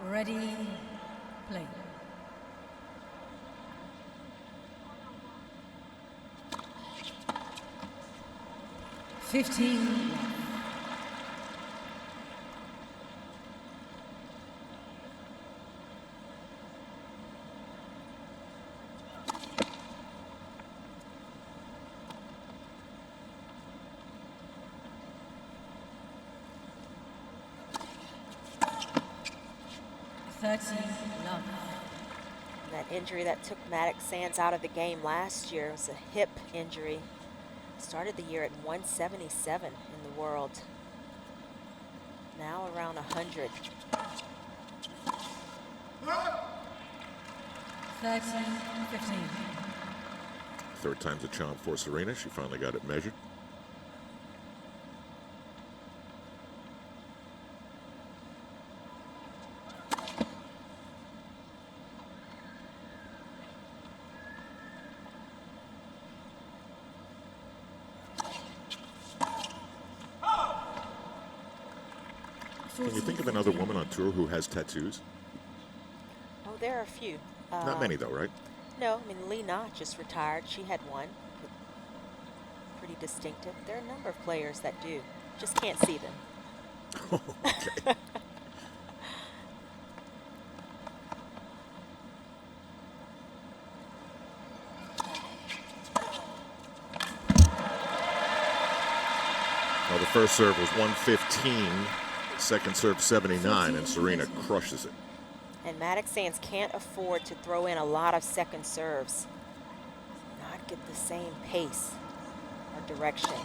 Ready, play. Fifteen. Love. That injury that took Mattek-Sands out of the game last year was a hip injury. Started the year at 177 in the world. Now around 100. 13-15. Third time's a charm for Serena. She finally got it measured. Can you think of another woman on tour who has tattoos? Oh, there are a few. Not many, though, right? No, I mean, Lena just retired. She had one. Pretty distinctive. There are a number of players that do. Just can't see them. Okay. Well, the first serve was 115. Second serve 79, and Serena crushes it. And Mattek-Sands can't afford to throw in a lot of second serves. Not get the same pace or direction.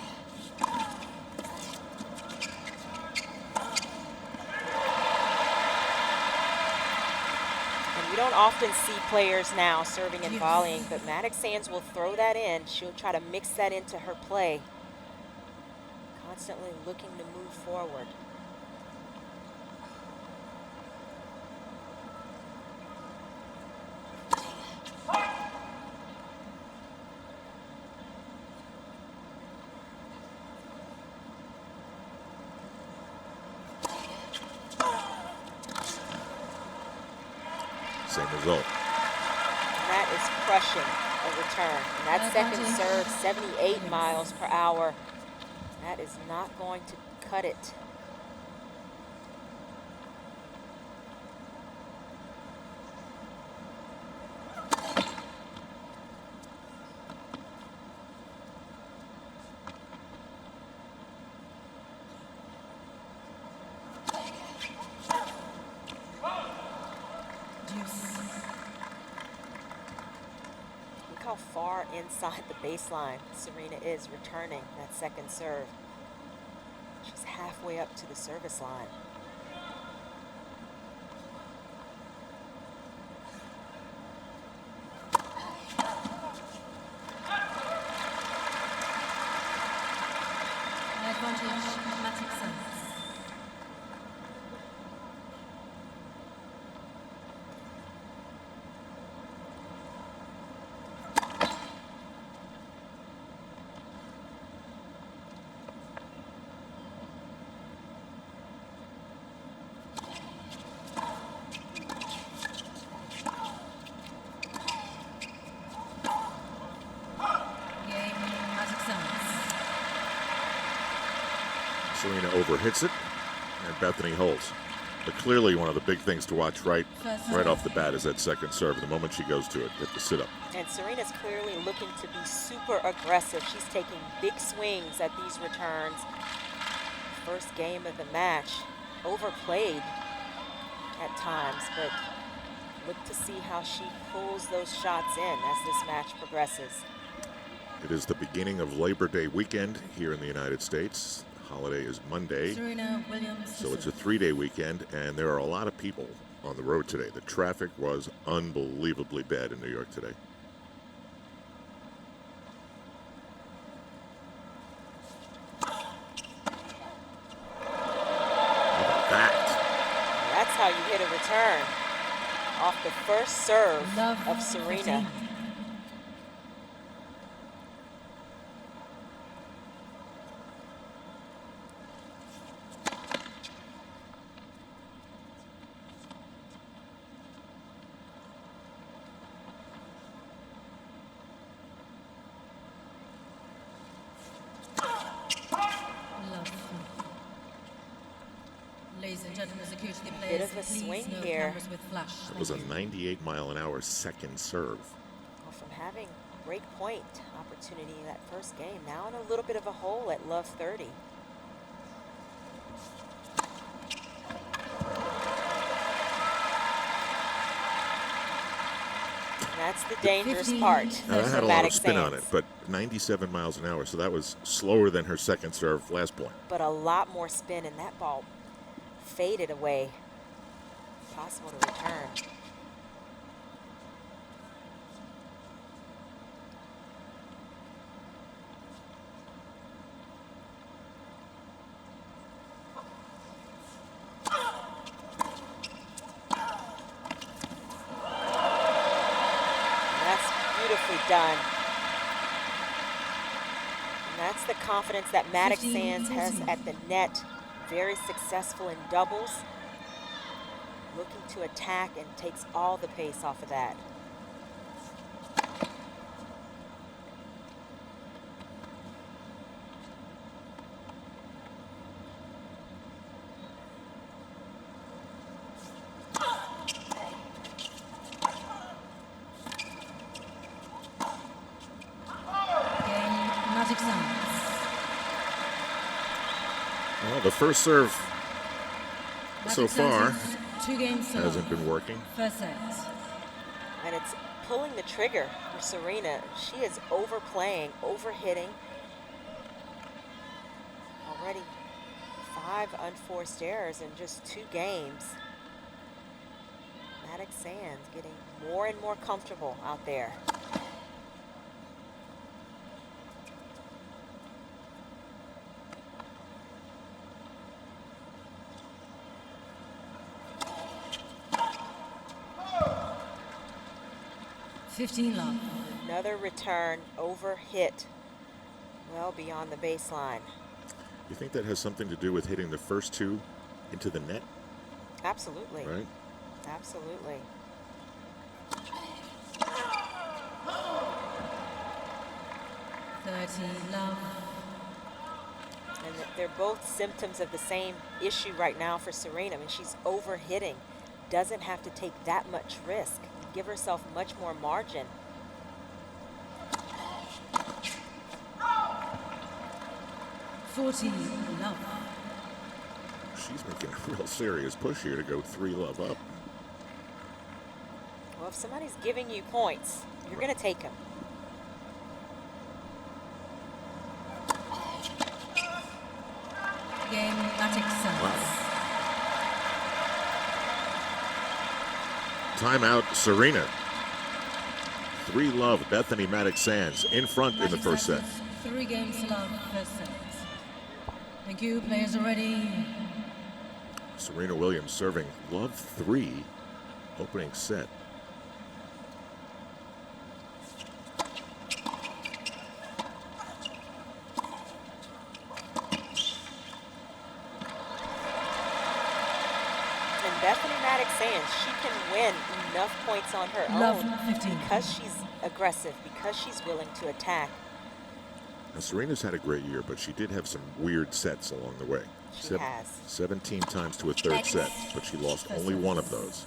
And we don't often see players now serving and volleying, but Mattek-Sands will throw that in. She'll try to mix that into her play. Constantly looking to move forward. Same result. That is crushing a return. And that second serve, 78 miles per hour. That is not going to cut it. Look how far inside the baseline Serena is returning that second serve. She's halfway up to the service line. Advantage, Mattek-Sands. Serena overhits it, and Bethanie holds. But clearly one of the big things to watch right off the bat is that second serve. The moment she goes to it, get the sit-up. And Serena's clearly looking to be super aggressive. She's taking big swings at these returns. First game of the match, overplayed at times, but look to see how she pulls those shots in as this match progresses. It is the beginning of Labor Day weekend here in the United States. Holiday is Monday, so it's a 3-day weekend, and there are a lot of people on the road today. The traffic was unbelievably bad in New York today. How about that? That's how you hit a return off the first serve of Serena. and gentlemen, security Bit players, of a please swing no here. cameras with flash. That was a 98-mile-an-hour second serve. Well, from having break point opportunity in that first game, now in a little bit of a hole at love 30. That's the dangerous 15. part. Now, that for had a lot of Mattek-Sands. spin on it, but 97 miles an hour, so that was slower than her second serve last point. But a lot more spin, and that ball faded away. Possible to return. That's beautifully done. And that's the confidence that Mattek-Sands has at the net. Very successful in doubles. Looking to attack and takes all the pace off of that. Mattek-Sands. Well, the first serve so far Mattek-Sands' 2 games to hasn't love. been working. First set. And it's pulling the trigger for Serena. She is overplaying, overhitting. Already 5 unforced errors in just 2 games. Mattek-Sands getting more and more comfortable out there. Love. Another return over hit, well beyond the baseline. You think that has something to do with hitting the first 2 into the net, Absolutely. right? Absolutely. Love. And they're both symptoms of the same issue right now for Serena. I mean, she's overhitting, doesn't have to take that much risk, give herself much more margin. Love. She's making a real serious push here to go 3 love up. Well, if somebody's giving you points, you're going to take them. Game Mattek-Sands. Timeout, Serena. 3 love, Bethanie Mattek-Sands in front in the first set. 3 games to love, first set. Thank you, players are ready. Serena Williams serving love 3, opening set. And Bethanie Mattek-Sands, she can win enough points on her Love own 15. because she's aggressive, because she's willing to attack. Now, Serena's had a great year, but she did have some weird sets along the way. She has. 17 times to a third set, but she lost only 1 of those.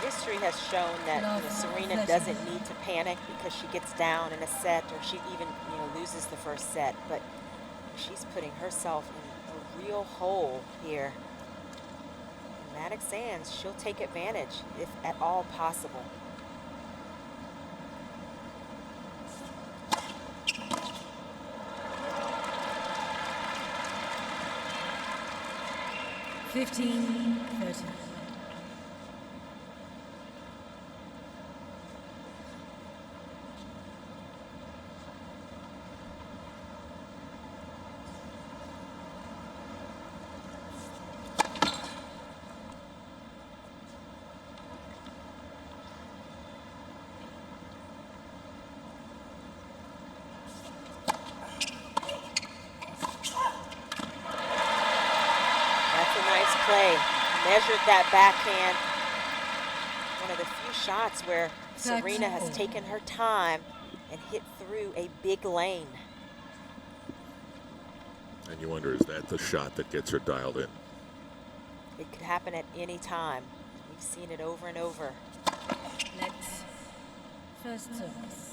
History has shown that Serena doesn't need to panic because she gets down in a set or she even loses the first set, but she's putting herself in a real hole here. And Mattek-Sands, she'll take advantage if at all possible. $15-30. Play. measured that backhand. One of the few shots where Serena has taken her time and hit through a big lane. And you wonder, is that the shot that gets her dialed in? It could happen at any time. We've seen it over and over. Let's first service.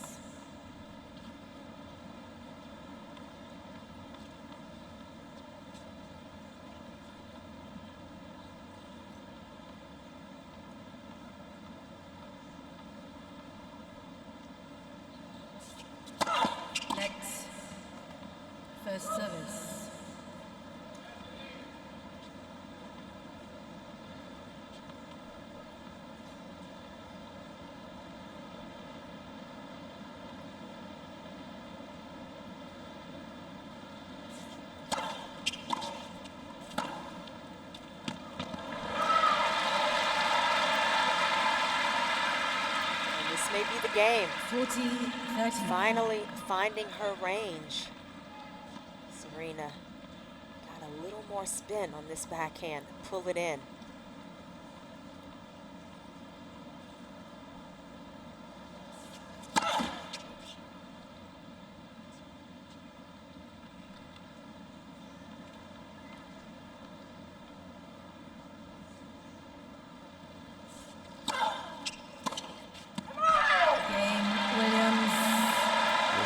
Let's first service. May be the game. 40-30. Finally finding her range. Serena got a little more spin on this backhand. Pull it in.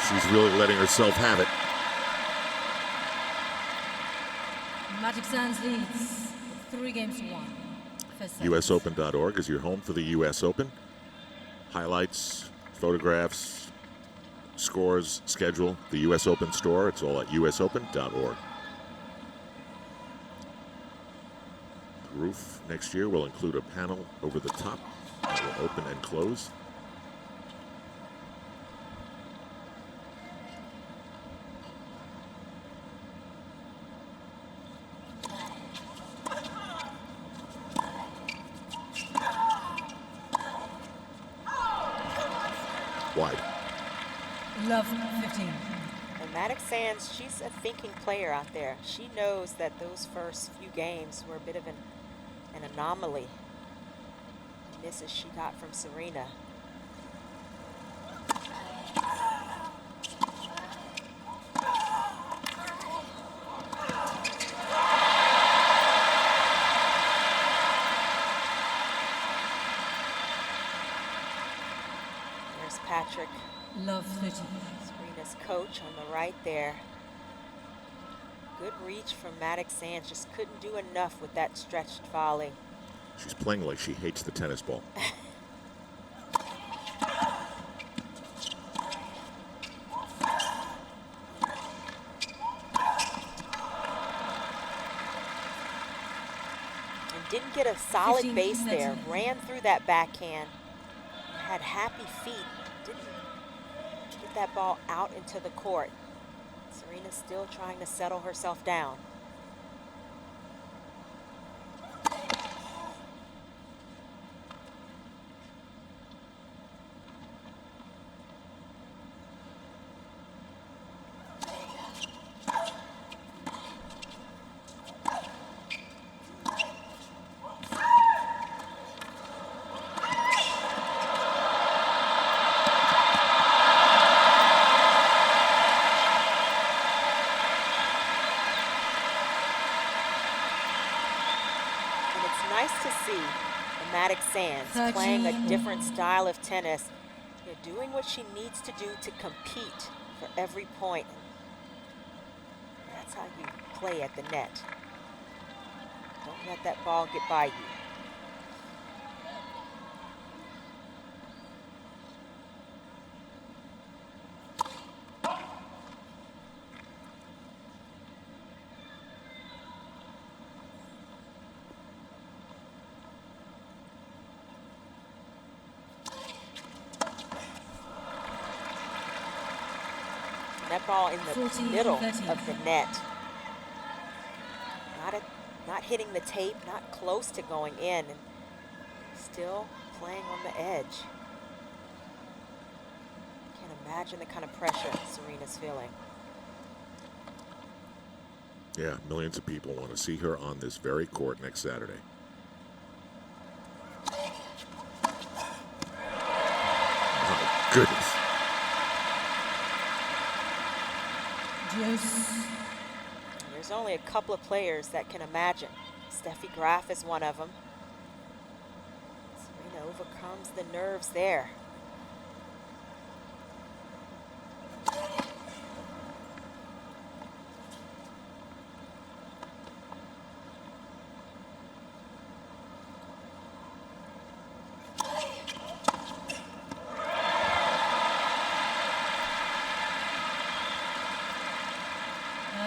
She's really letting herself have it. Mattek-Sands leads 3-1. USOpen.org is your home for the US Open. Highlights, photographs, scores, schedule, the US Open store. It's all at USOpen.org. The roof next year will include a panel over the top that will open and close. Wide. Love 15. And Mattek-Sands, she's a thinking player out there. She knows that those first few games were a bit of an anomaly. The misses she got from Serena. Patrick. Love 30. Serena's coach on the right there. Good reach from Mattek-Sands. Just couldn't do enough with that stretched volley. She's playing like she hates the tennis ball. And didn't get a solid base there. Ran through that backhand. Had happy feet. Didn't get that ball out into the court. Serena's still trying to settle herself down. Nice to see Mattek-Sands playing a different style of tennis. You're doing what she needs to do to compete for every point. That's how you play at the net. Don't let that ball get by you. That ball in the middle of the net. Not hitting the tape, not close to going in, and still playing on the edge. Can't imagine the kind of pressure Serena's feeling. Yeah, millions of people want to see her on this very court next Saturday. goodness. Deuce. There's only a couple of players that can imagine. Steffi Graf is one of them. Serena overcomes the nerves there.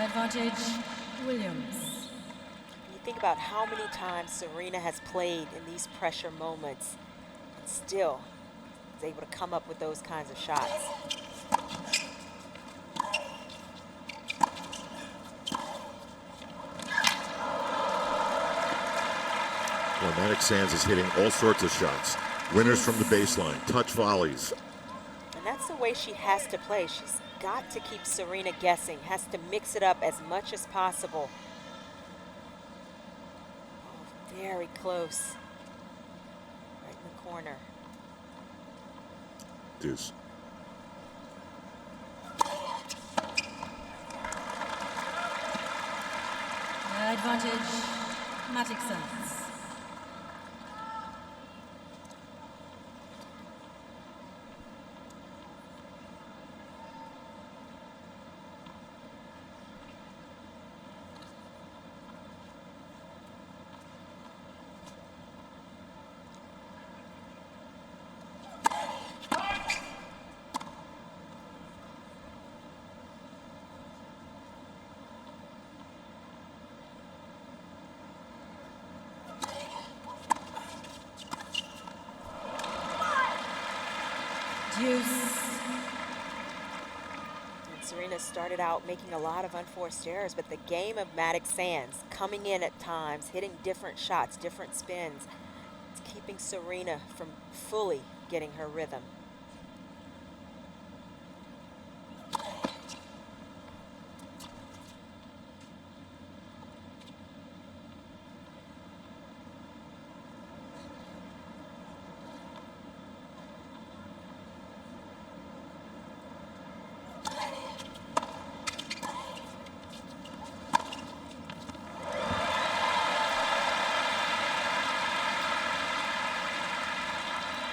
Advantage, Williams. You think about how many times Serena has played in these pressure moments and still is able to come up with those kinds of shots. Well, Mattek-Sands is hitting all sorts of shots. Winners from the baseline, touch volleys. And that's the way she has to play. She's got to keep Serena guessing, has to mix it up as much as possible. Oh, very close. Right in the corner. Deuce. Advantage, Mattek-Sands. Deuce. And Serena started out making a lot of unforced errors, but the game of Mattek-Sands, coming in at times, hitting different shots, different spins, it's keeping Serena from fully getting her rhythm.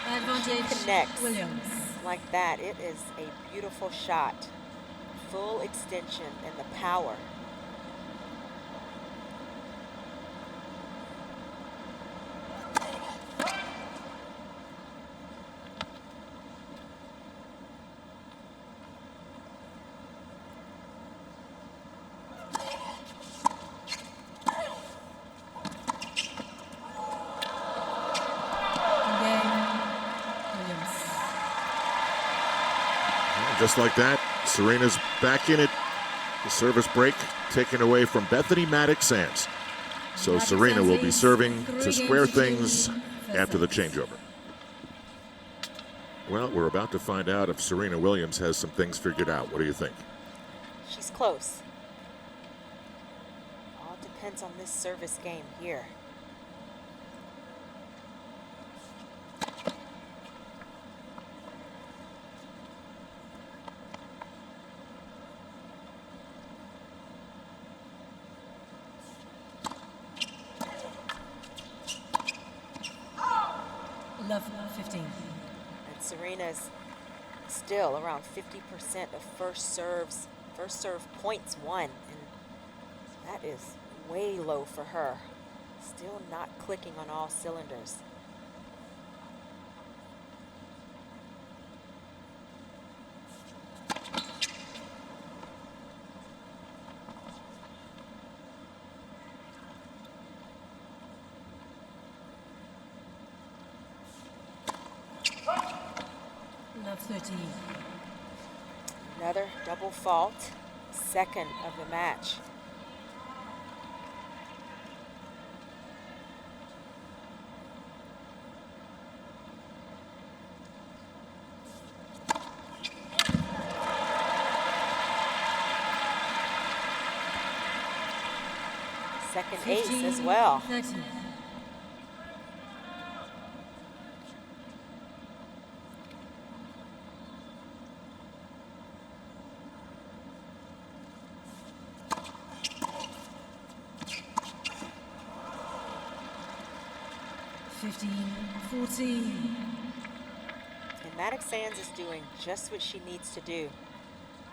Advantage, Connects Williams. like that. It is a beautiful shot. Full extension and the power. Just like that, Serena's back in it. The service break taken away from Bethanie Mattek-Sands. So Serena will be serving to square things after the changeover. Well, we're about to find out if Serena Williams has some things figured out. What do you think? She's close. All depends on this service game here. Love 15. And Serena's still around 50% of first serve points won, and that is way low for her. Still not clicking on all cylinders. Love 13. Another double fault, second of the match. Second ace as well. 13. 15-14. And Mattek-Sands is doing just what she needs to do.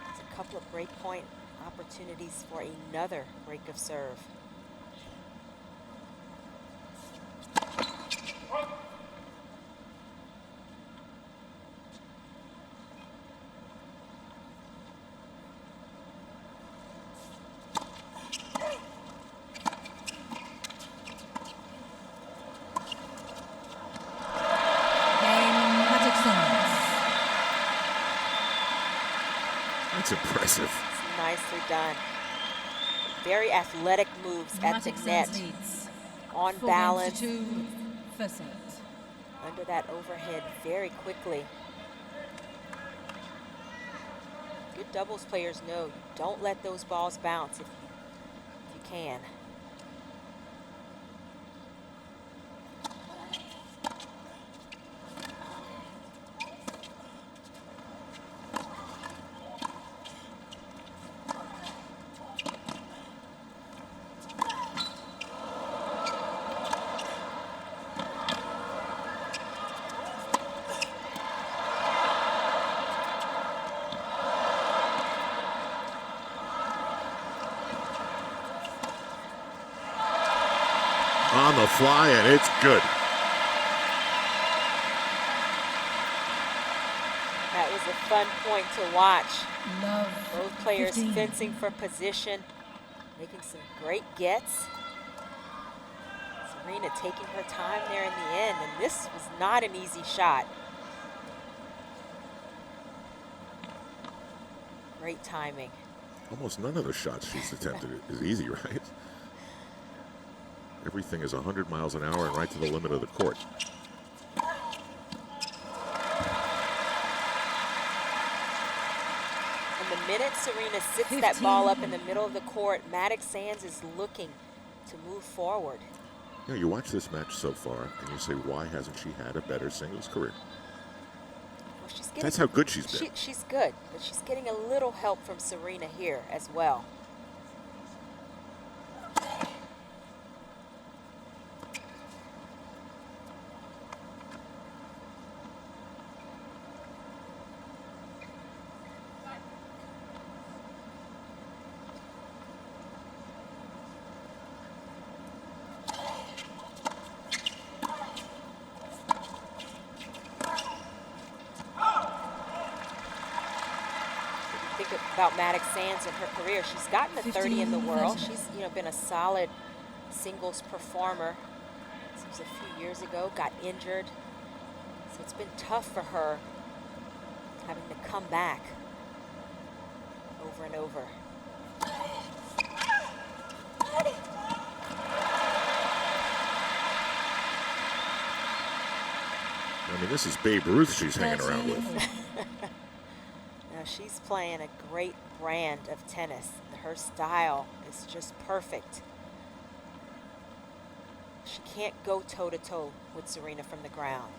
There's a couple of break point opportunities for another break of serve. That's impressive. It's nicely done. Very athletic moves at the net. On balance. 4-2 first set. Under that overhead very quickly. Good doubles players know you don't let those balls bounce if you can. On the fly, and it's good. That was a fun point to watch. Love. Both players 15. fencing for position, making some great gets. Serena taking her time there in the end, and this was not an easy shot. Great timing. Almost none of the shots she's attempted is easy, right? Everything is 100 miles an hour and right to the limit of the court. And the minute Serena sits that ball up in the middle of the court, Mattek-Sands is looking to move forward. You know, you watch this match so far, and you say, why hasn't she had a better singles career? Well, she's getting, that's how good she's been. She's good, but she's getting a little help from Serena here as well. About Mattek-Sands in her career, she's gotten a 30 in the world. She's been a solid singles performer. This was a few years ago, got injured, so it's been tough for her having to come back over and over. I mean, this is Babe Ruth she's hanging around with. She's playing a great brand of tennis. Her style is just perfect. She can't go toe-to-toe with Serena from the ground.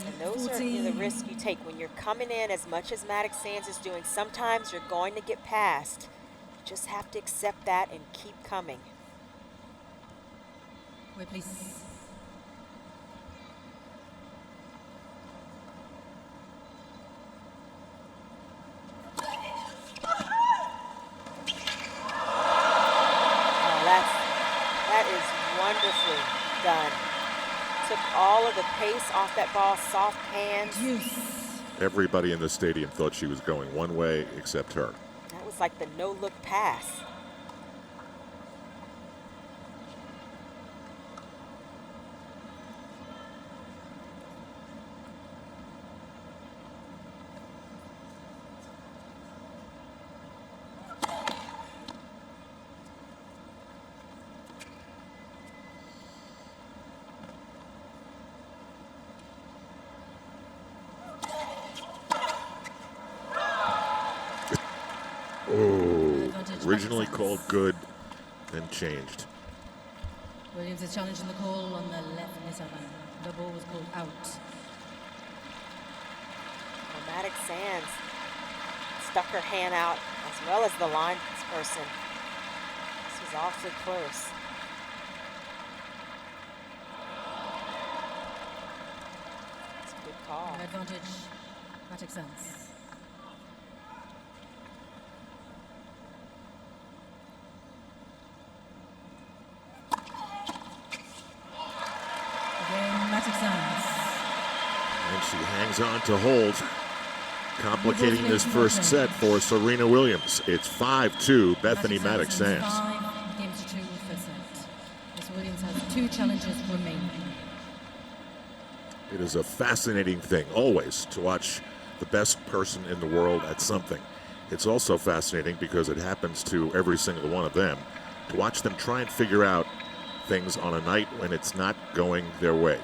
And those are the risks you take when you're coming in as much as Mattek-Sands is doing. Sometimes you're going to get past. You just have to accept that and keep coming. Wait, please. That is wonderfully done. Took all of the pace off that ball, soft hands. Everybody in the stadium thought she was going one way except her. That was like the no-look pass. Oh, originally called good, then changed. Williams is challenging the call on the left. The ball was called out. Mattek-Sands stuck her hand out as well as the line person. This was awfully close. It's a good call. Advantage, Mattek-Sands. Again, Mattek-Sands. And she hangs on to hold, complicating this first set for Serena Williams. It's 5-2, Bethanie Mattek-Sands. 5 games to 2 for set. Miss Williams has 2 challenges remaining. It is a fascinating thing, always, to watch the best person in the world at something. It's also fascinating because it happens to every single one of them, to watch them try and figure out things on a night when it's not going their way.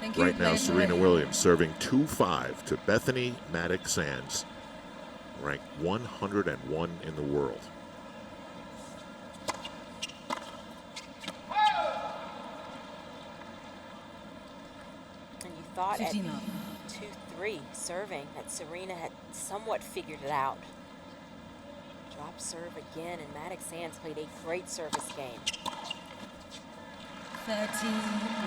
Thank you. Right now, Serena Williams serving 2-5 to Bethanie Mattek-Sands, ranked 101 in the world. And you thought at 15 up. 2-3 serving that Serena had somewhat figured it out. Drop serve again, and Mattek-Sands played a great service game. 13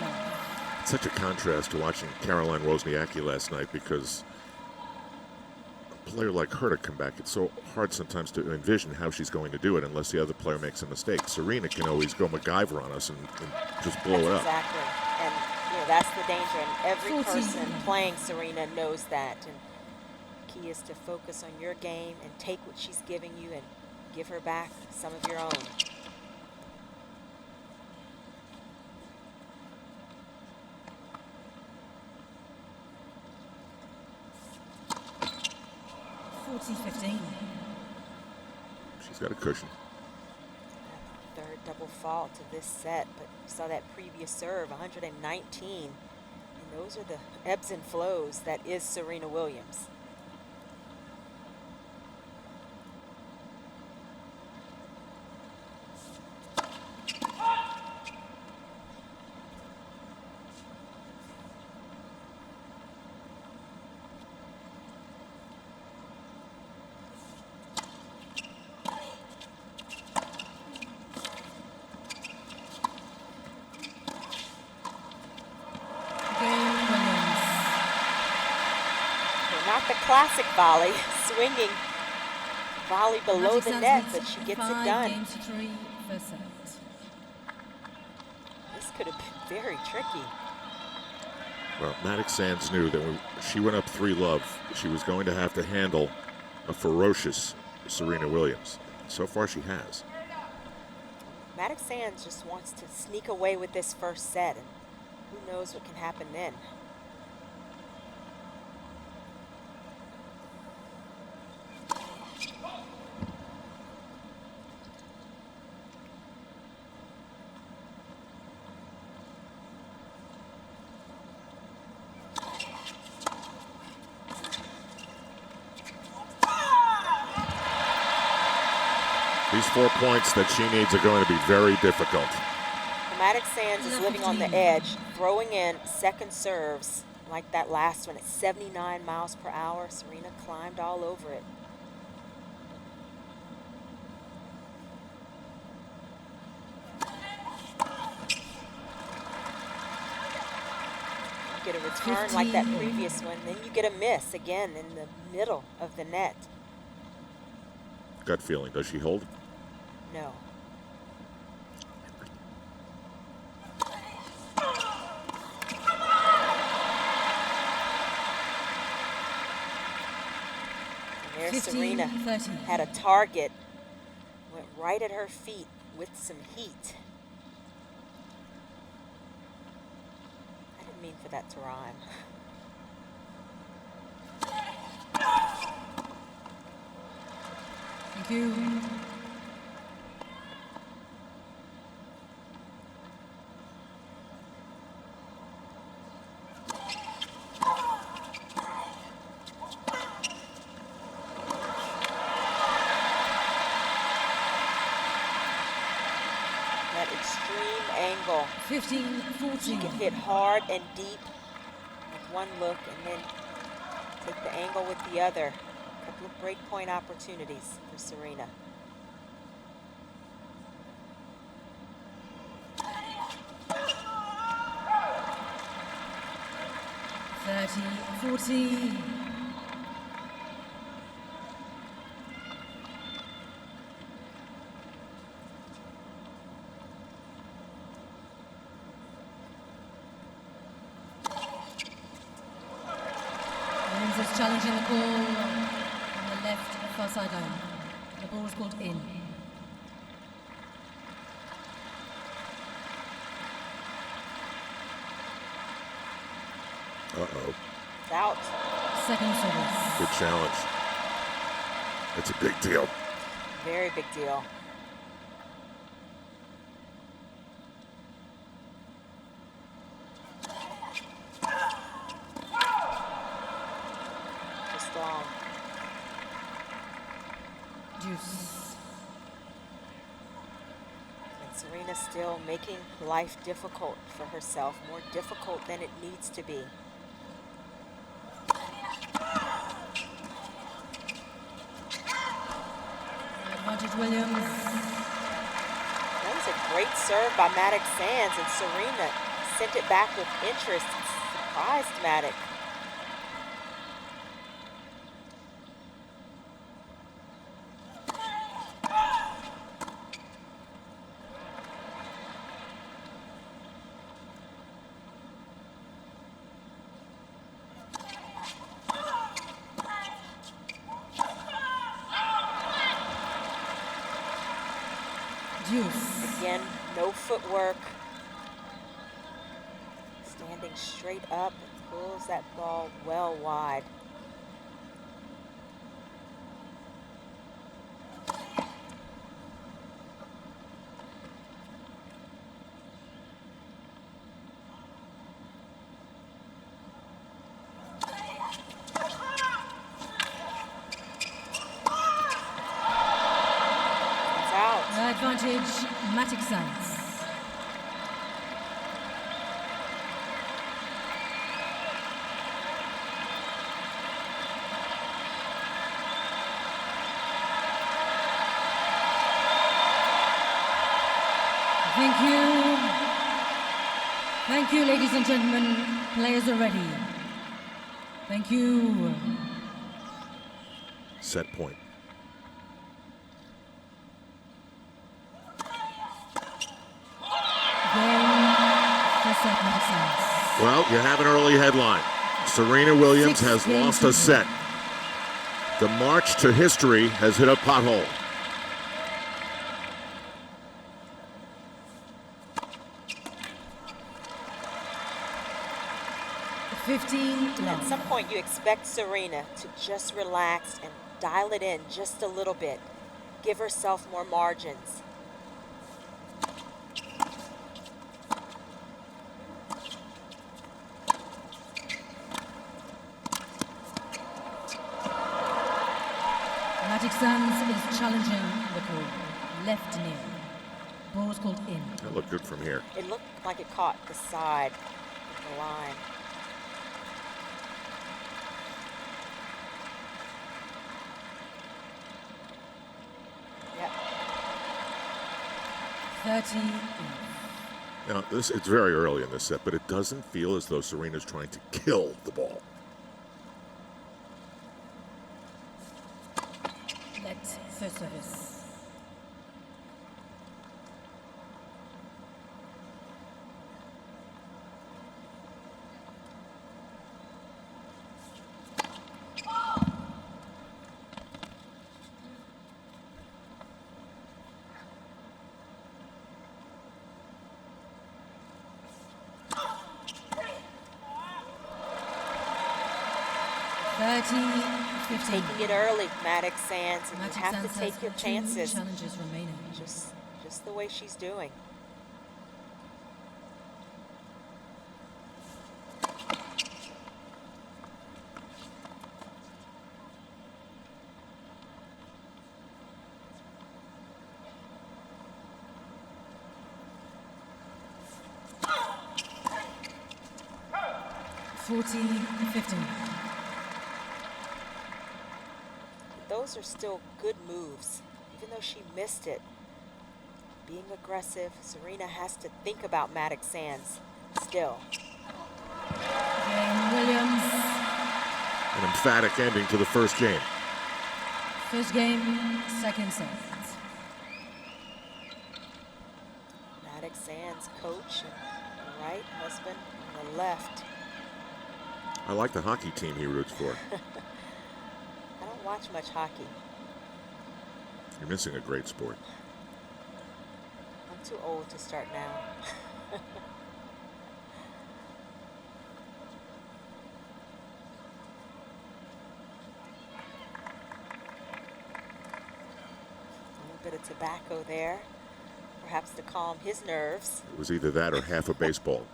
love. Such a contrast to watching Caroline Wozniacki last night, because a player like her to come back, it's so hard sometimes to envision how she's going to do it unless the other player makes a mistake. Serena can always go MacGyver on us and just blow it up. Exactly. And that's the danger. And every 14. person playing Serena knows that. And key is to focus on your game and take what she's giving you and give her back some of your own. She's got a cushion. Third double fault to this set, but you saw that previous serve, 119. And those are the ebbs and flows that is Serena Williams. Not the classic volley, swinging volley below the net, but she gets it done. Games to 3 for set. This could have been very tricky. Well, Mattek-Sands knew that when she went up 3-love, she was going to have to handle a ferocious Serena Williams. So far, she has. Mattek-Sands just wants to sneak away with this first set, and who knows what can happen then. These 4 points that she needs are going to be very difficult. Mattek-Sands is living on the edge, throwing in second serves like that last one at 79 miles per hour. Serena climbed all over it. You get a return like that previous one, then you get a miss again in the middle of the net. Gut feeling, does she hold? No. And there's 15, Serena, 13. had a target, went right at her feet with some heat. I didn't mean for that to rhyme. Thank you. That extreme angle. 15-14. She can hit hard and deep with one look and then Take the angle with the other. A couple of break point opportunities for Serena. (30-40). Williams is challenging the call on the left far sideline. The ball is called in. Uh-oh. It's out. Second service. Good challenge. It's a big deal. Very big deal. Just long. Deuce. And Serena still making life difficult for herself, more difficult than it needs to be. Advantage Williams. That was a great serve by Mattek-Sands, and Serena sent it back with interest. Surprised Mattek. Deuce. Again, no footwork. Standing straight up, and pulls that ball well wide. Advantage Mattek-Sands. Thank you. Thank you, ladies and gentlemen. Players are ready. Thank you. Set point. Well, you have an early headline. Serena Williams has lost a set. The march to history has hit a pothole. At some point, you expect Serena to just relax and dial it in just a little bit. Give herself more margins. Mattek-Sands is challenging the call. Left knee. Ball was called in. That looked good from here. It looked like it caught the side of the line. Yep. 30. Now, it's very early in this set, but it doesn't feel as though Serena's trying to kill the ball. First service. Taking it early, Mattek-Sands, and you have to take your chances. Challenges remaining. Just the way she's doing. (40-15). those are still good moves, even though she missed it. Being aggressive, Serena has to think about Mattek-Sands still. Game Williams. An emphatic ending to the first game. First game, second set. Mattek-Sands coach on the right, husband on the left. I like the hockey team he roots for. I don't watch much hockey. You're missing a great sport. I'm too old to start now. A little bit of tobacco there, perhaps to calm his nerves. It was either that or half a baseball.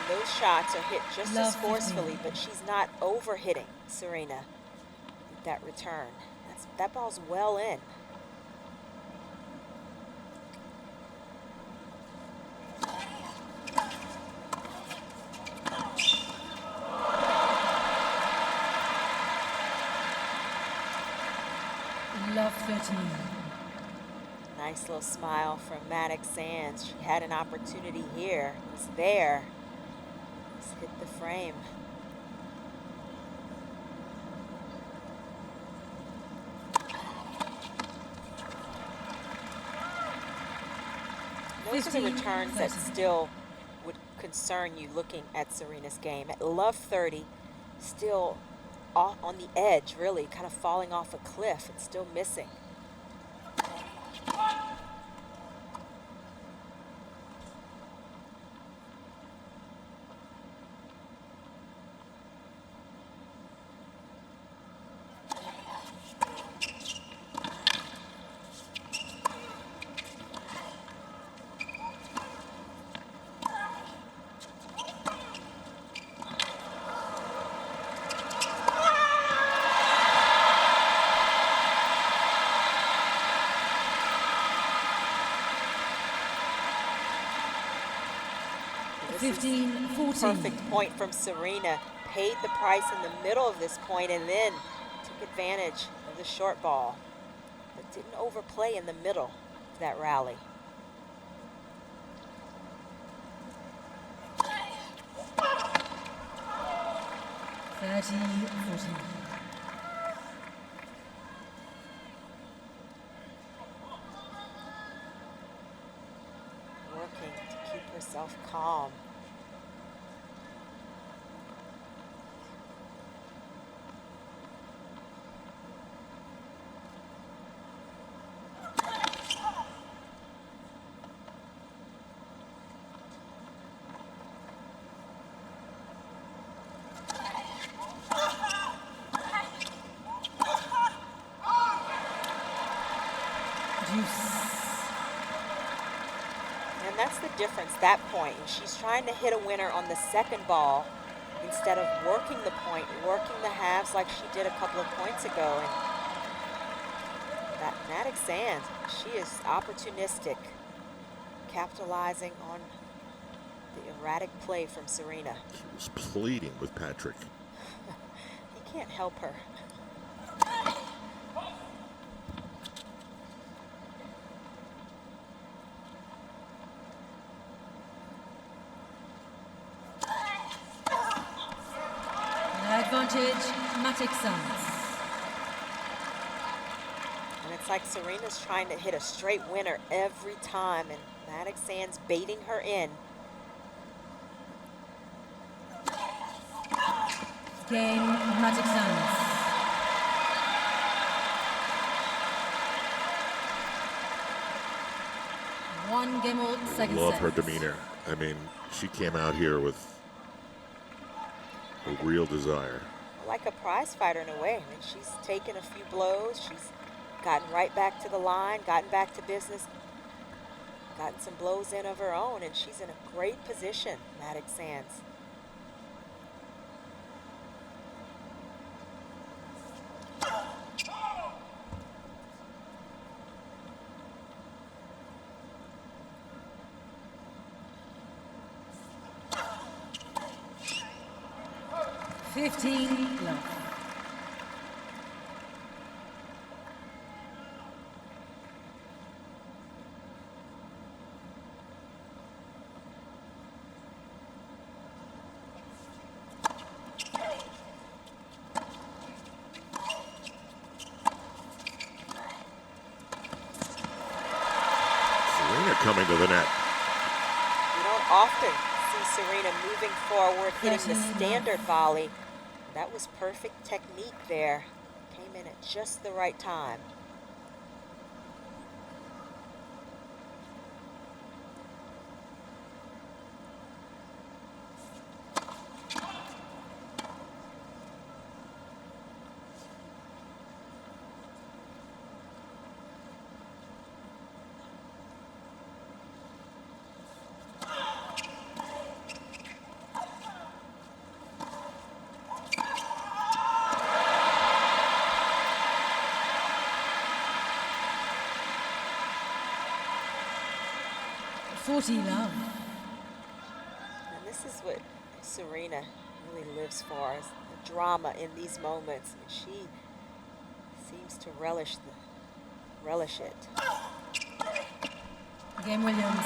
Those shots are hit just as forcefully, but she's not over-hitting Serena with that return. That ball's well in. Love 13. Nice little smile from Mattek-Sands. She had an opportunity here. It was there. Just hit the frame. Those are the returns that still would concern you looking at Serena's game. At love 30, still off on the edge, really, kind of falling off a cliff. It's still missing. This 15-14. Perfect point from Serena. Paid the price in the middle of this point and then took advantage of the short ball, but didn't overplay in the middle of that rally. Working to keep herself calm. And that's the difference, that point. And she's trying to hit a winner on the second ball instead of working the point, working the halves like she did a couple of points ago. And that Mattek-Sands, she is opportunistic, capitalizing on the erratic play from Serena. She was pleading with Patrick. He can't help her. Advantage, Mattek-Sands. And it's like Serena's trying to hit a straight winner every time, and Mattek-Sands baiting her in. Game, Mattek-Sands. One game old, second Love set. her demeanor. I mean, she came out here with a real desire. Like a prize fighter in a way. I mean, she's taken a few blows. She's gotten right back to the line, gotten back to business, gotten some blows in of her own, and she's in a great position, Mattek-Sands. 15 love. Serena coming to the net. You don't often see Serena moving forward, hitting the 13 standard love. volley. That was perfect technique there. Came in at just the right time. Forty love. And this is what Serena really lives for, is the drama in these moments. And she seems to relish it. Game Williams.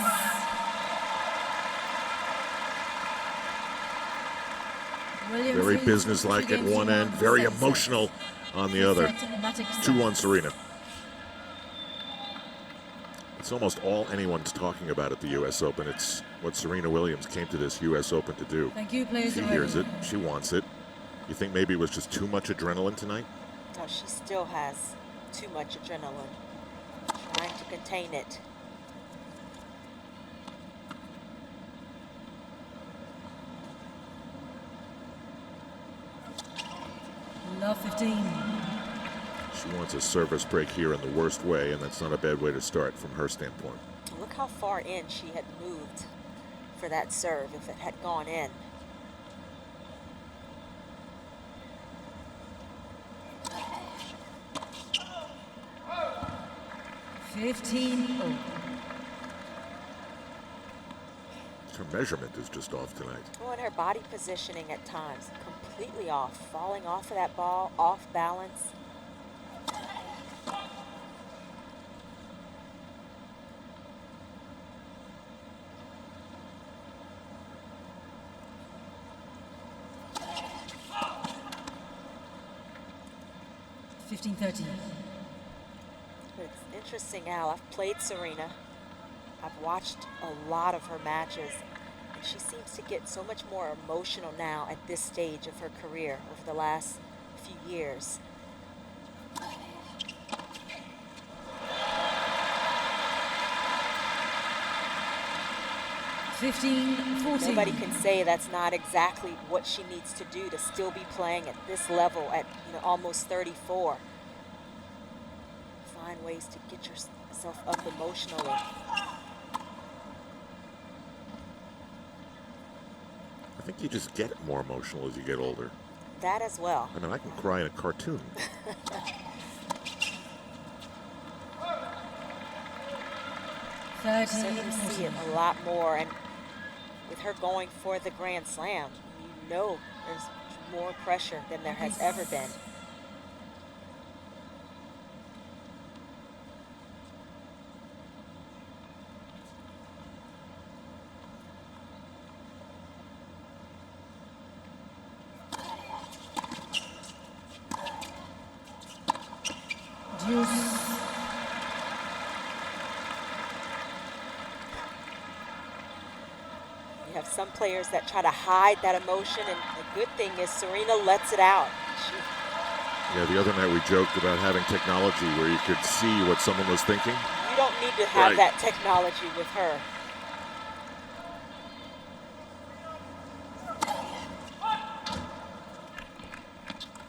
Williams Very wins businesslike two at games one to end, one. very Set, set. emotional on the other. Set, Mattek-Sands. 2-1 Serena. It's almost all anyone's talking about at the U.S. Open. It's what Serena Williams came to this U.S. Open to do. Thank you, players. She are hears ready. it. She wants it. You think maybe it was just too much adrenaline tonight? No, she still has too much adrenaline. Trying to contain it. Love 15. She wants a service break here in the worst way, and that's not a bad way to start from her standpoint. Look how far in she had moved for that serve if it had gone in. Oh. Her measurement is just off tonight. Oh, and her body positioning at times completely off, falling off of that ball, off balance. But it's interesting, Al. I've played Serena. I've watched a lot of her matches, and she seems to get so much more emotional now at this stage of her career over the last few years. Nobody can say that's not exactly what she needs to do to still be playing at this level at almost 34. Find ways to get yourself up emotionally. I think you just get more emotional as you get older. That as well. I mean, I can cry in a cartoon. Certainly see it a lot more, and with her going for the Grand Slam, there's more pressure than there has ever been. You have some players that try to hide that emotion, and the good thing is Serena lets it out. Yeah, the other night we joked about having technology where you could see what someone was thinking. You don't need to have Right. that technology with her.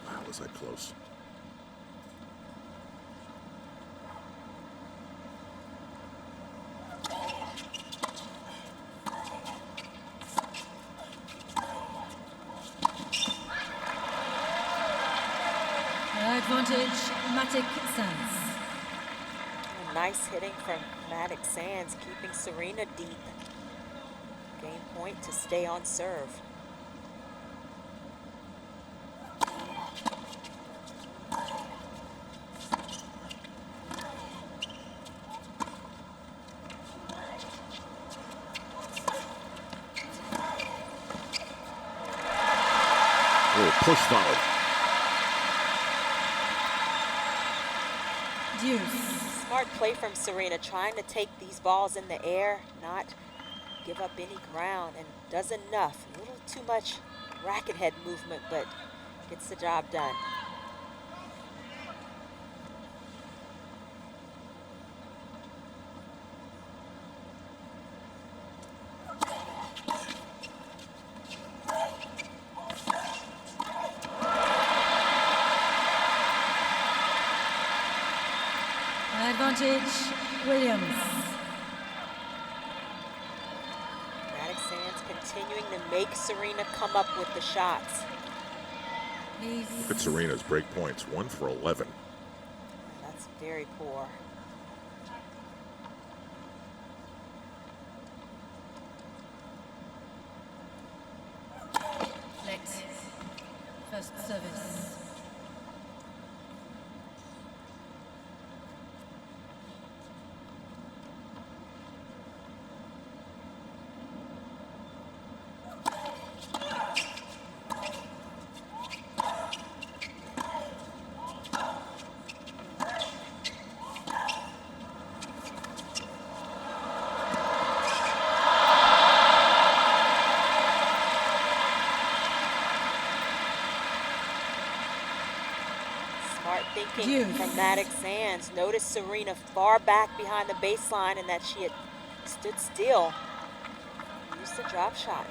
Wow, was that close? Advantage, Mattek-Sands. Nice hitting from Mattek-Sands, keeping Serena deep. Game point to stay on serve. Little push volley. Deuce. Smart play from Serena, trying to take these balls in the air, not give up any ground, and does enough. A little too much racket head movement, but gets the job done. Advantage, Williams. Mattek-Sands continuing to make Serena come up with the shots. Please. Look at Serena's break points, 1 for 11. That's very poor. Let first service. Smart thinking from Mattek-Sands. Notice Serena far back behind the baseline and that she had stood still. Used the drop shot.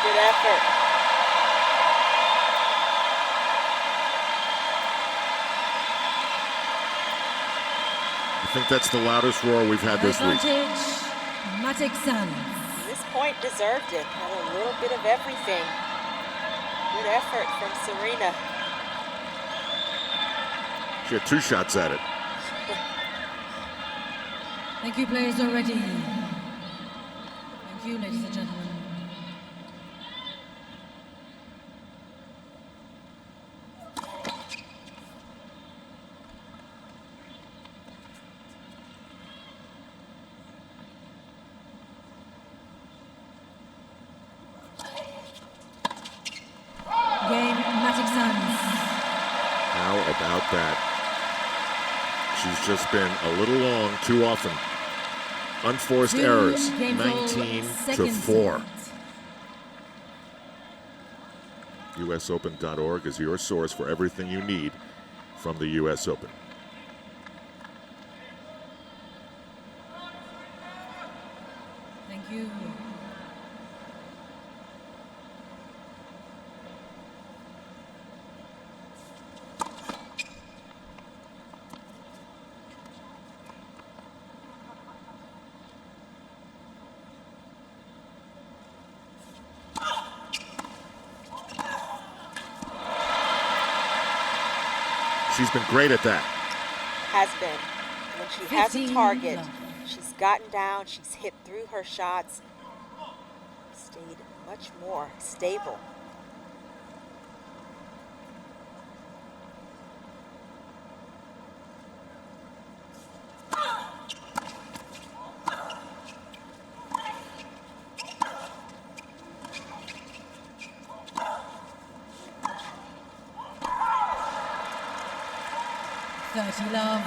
Good effort. I think that's the loudest roar we've had this week. Advantage, Mattek-Sands. This point deserved it. Had a little bit of everything. Good effort from Serena. She had 2 shots at it. Thank you, players already. Thank you, ladies and gentlemen. Game, Mattek-Sands. How about that? She's just been a little long too often. Unforced errors, 19 to 4. USOpen.org is your source for everything you need from the US Open. Thank you. She's been great at that. Has been. When she has a 15 target, love. she's gotten down, she's hit through her shots, stayed much more stable. Love.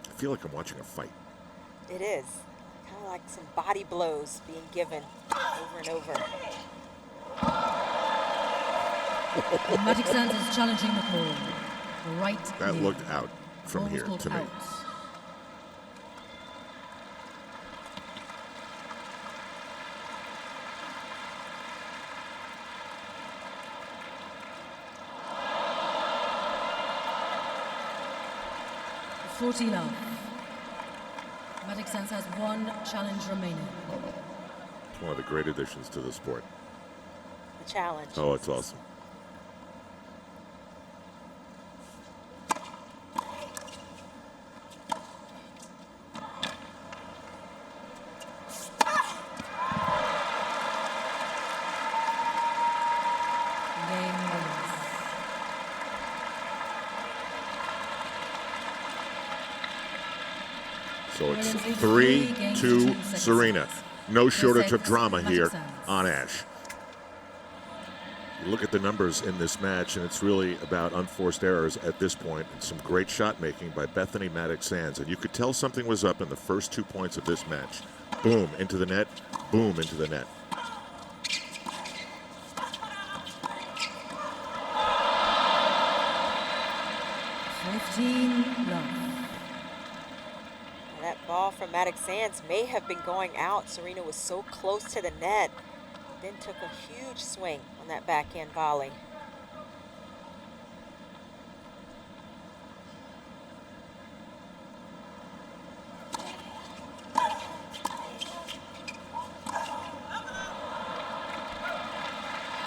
I feel like I'm watching a fight. It is. Kind of like some body blows being given over and over. Mattek-Sands is challenging the call. Right. That knee. looked out from Ball was here called to me. out. Forty love. Mattek-Sands has one challenge remaining. It's one of the great additions to the sport. The challenge. Oh, it's awesome. Game wins. So it's Williams leads 3-2 2 Serena. No shortage of sets, drama here Mattek-Sands. on Ash. You look at the numbers in this match, and it's really about unforced errors at this point, and some great shot making by Bethanie Mattek-Sands. And you could tell something was up in the first 2 points of this match. Boom, into the net. Boom, into the net. That ball from Mattek-Sands may have been going out. Serena was so close to the net, then took a huge swing on that backhand volley.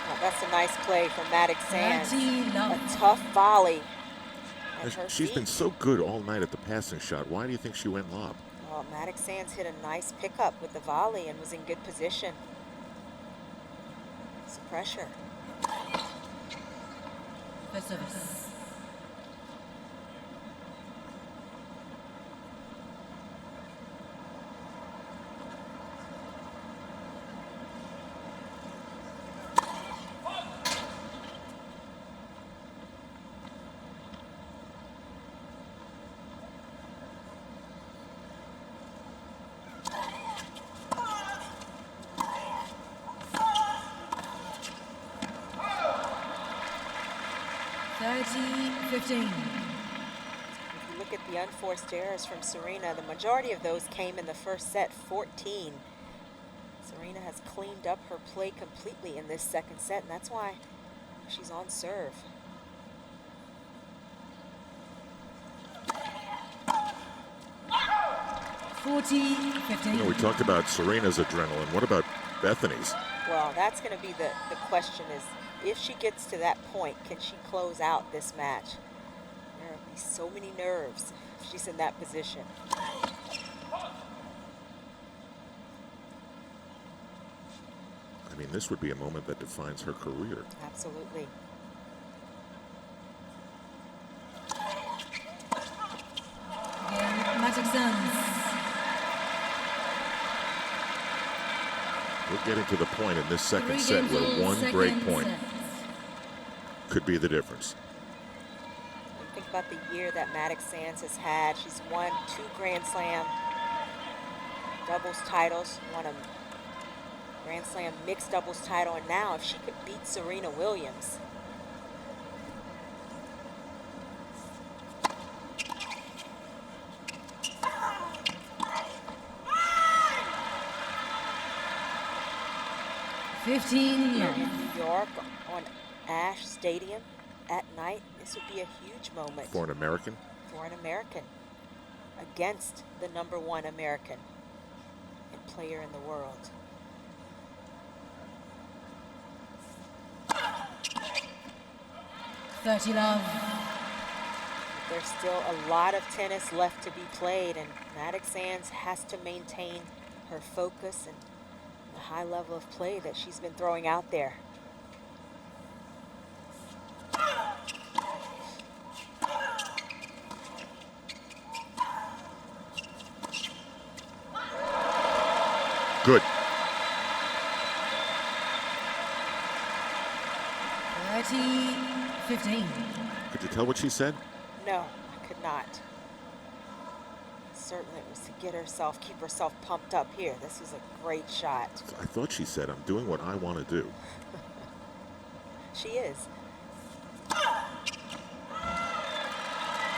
Now, that's a nice play from Mattek-Sands. A tough volley. She's been so good all night at the passing shot. Why do you think she went lob? Well, Mattek-Sands hit a nice pickup with the volley and was in good position. It's pressure. First service. If you look at the unforced errors from Serena, the majority of those came in the first set, 14. Serena has cleaned up her play completely in this second set, and that's why she's on serve. You know, we talked about Serena's adrenaline. What about Bethanie's? Well, that's going to be the question is, if she gets to that point, can she close out this match? There will be so many nerves if she's in that position. I mean, this would be a moment that defines her career. Absolutely. Mattek-Sands. We're getting to the point in this second set where one break point could be the difference. Think about the year that Mattek-Sands has had. She's won 2 Grand Slam doubles titles, won a Grand Slam mixed doubles title, and now if she could beat Serena Williams. Here in New York on Ash Stadium at night, this would be a huge moment. For an American? For an American. Against the #1 American and player in the world. Love. There's still a lot of tennis left to be played, and Mattek-Sands has to maintain her focus and the high level of play that she's been throwing out there. Good. 30-15. Could you tell what she said? No, I could not. Certainly it was to get herself, keep herself pumped up here. This was a great shot. I thought she said, I'm doing what I want to do. She is.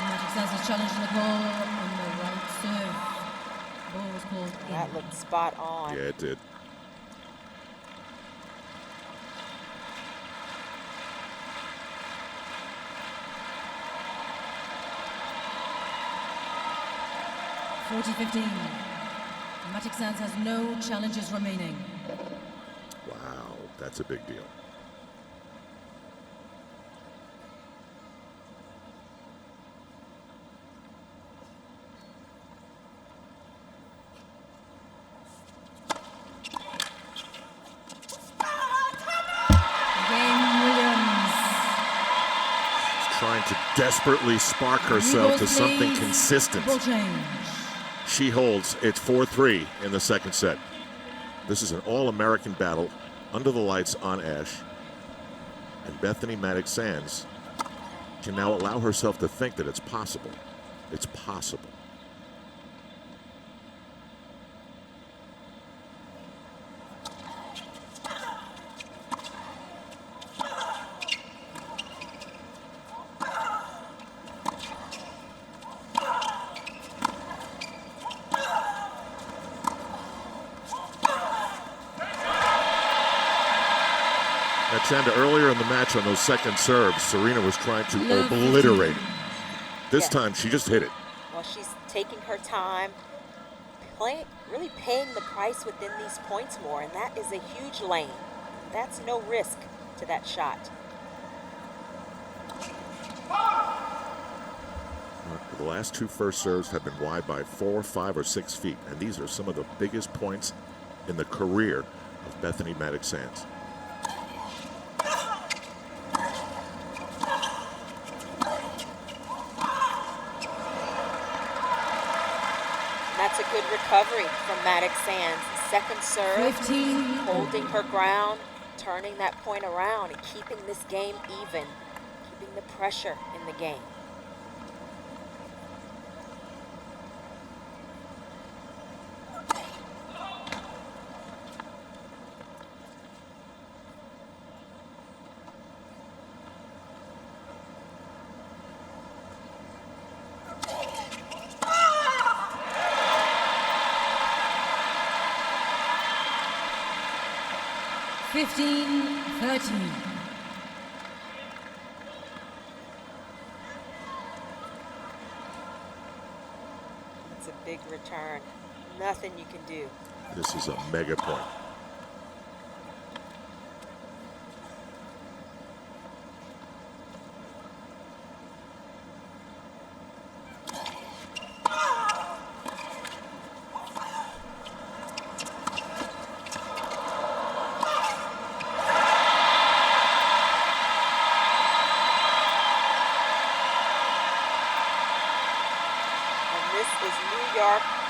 Mattek-Sands is challenging the ball on the right serve. Ball was called in. That looked spot on. Yeah, it did. Mattek-Sands has no challenges remaining. Wow, that's a big deal. Trying to desperately spark herself to something consistent. She holds. It's 4-3 in the second set. This is an all-American battle under the lights on Ash. And Bethanie Mattek-Sands can now allow herself to think that it's possible. It's possible. Chanda, earlier in the match on those second serves, Serena was trying to obliterate it. This time, she just hit it. Well, she's taking her time, really paying the price within these points more, and that is a huge lane. That's no risk to that shot. The last two first serves have been wide by 4, 5, or 6 feet, and these are some of the biggest points in the career of Bethanie Mattek-Sands. That's a good recovery from Mattek-Sands. Second serve, 15. Holding her ground, turning that point around and keeping this game even, keeping the pressure in the game. It's a big return. Nothing you can do. This is a mega point.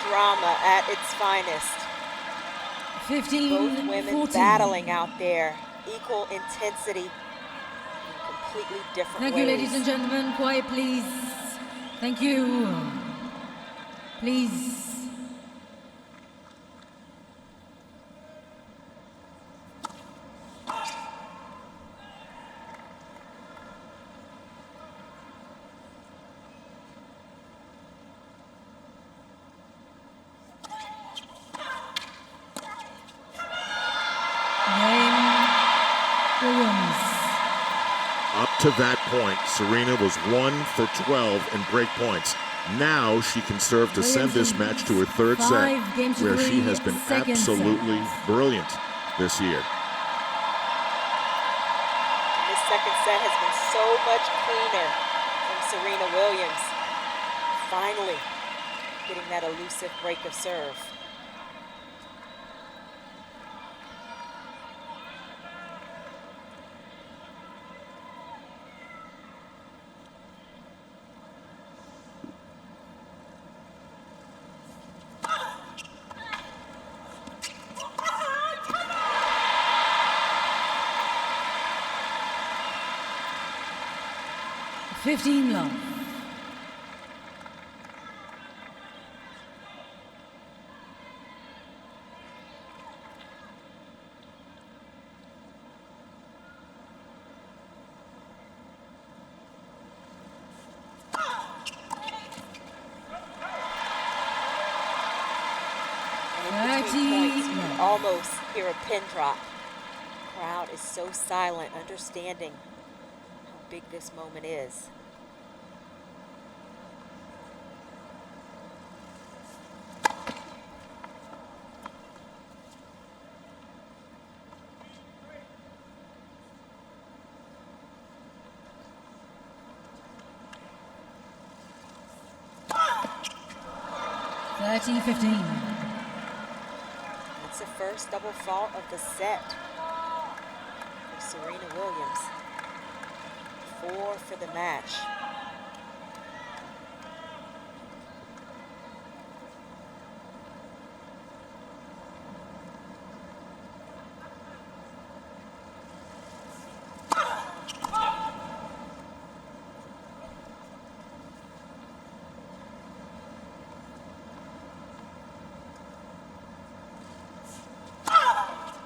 Drama at its finest. 15, both women 14. Battling out there, equal intensity in completely different ways. Thank you, ladies and gentlemen. Quiet, please. Thank you. Please. To that point, Serena was 1 for 12 in break points. Now she can serve to send this match to her third set, where she has been absolutely brilliant this year. This second set has been so much cleaner from Serena Williams. Finally getting that elusive break of serve. Love. hear a pin drop. Crowd is so silent, understanding how big this moment is. That's 15. That's the first double fault of the set for Serena Williams. 4 for the match.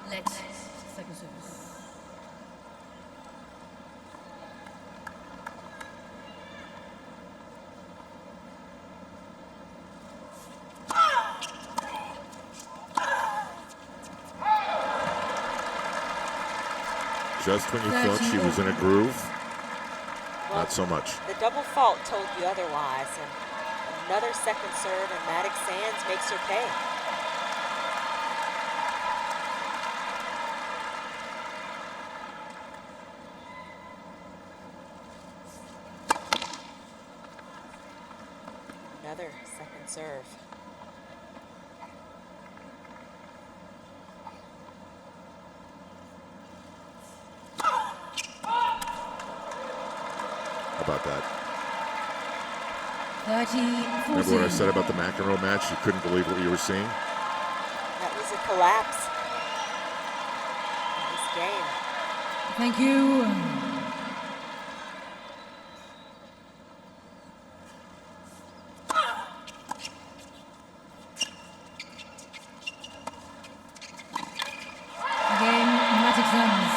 Next, second service. Just when you thought she was in a groove, not so much. The double fault told you otherwise, and another second serve, and Mattek-Sands makes her pay. Another second serve. How about that? 30-14. Remember what I said about the McEnroe match? You couldn't believe what you were seeing? That was a collapse in this game. Thank you. Again, Mattek-Sands.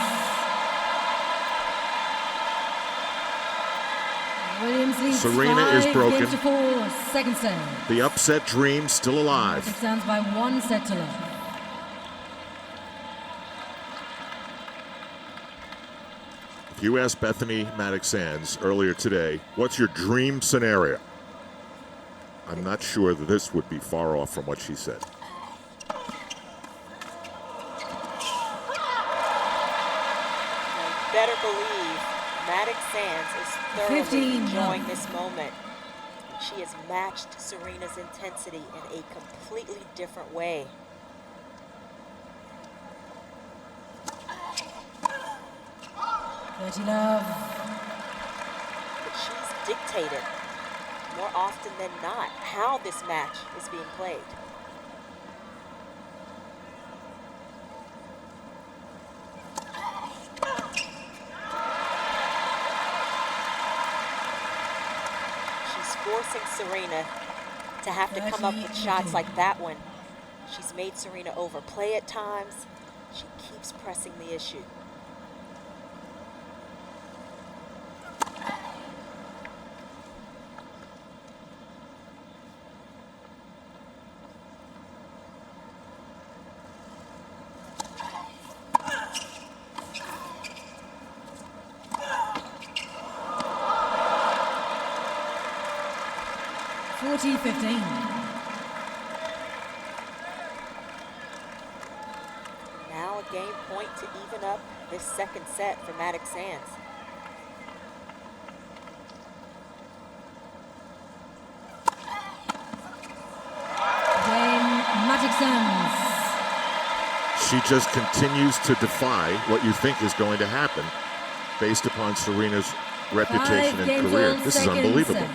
Williams leads Serena is 5 broken. games to 4, second set. The upset dream still alive. Mattek-Sands by 1 set to love. If you asked Bethanie Mattek-Sands earlier today, what's your dream scenario? I'm not sure that this would be far off from what she said. You better believe Mattek-Sands is thoroughly 15 enjoying love. this moment. She has matched Serena's intensity in a completely different way. Love. But she's dictated more often than not how this match is being played. She's forcing Serena to have to come up with shots like that one. She's made Serena overplay at times. She keeps pressing the issue. $40-15. Now a game point to even up this second set for Mattek-Sands. Again, Mattek-Sands. She just continues to defy what you think is going to happen based upon Serena's reputation and career. This is unbelievable.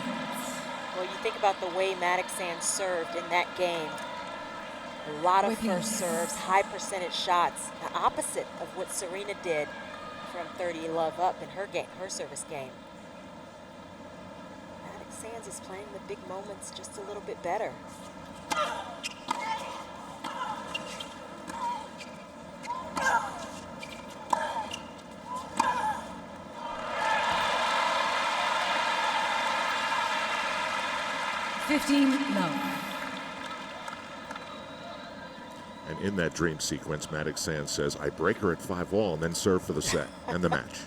Well, you think about the way Mattek-Sands served in that game. A lot of first serves, high percentage shots, the opposite of what Serena did from 30 love up in her game, her service game. Mattek-Sands is playing the big moments just a little bit better. And in that dream sequence, Mattek-Sands says, I break her at 5-all and then serve for the set and the match.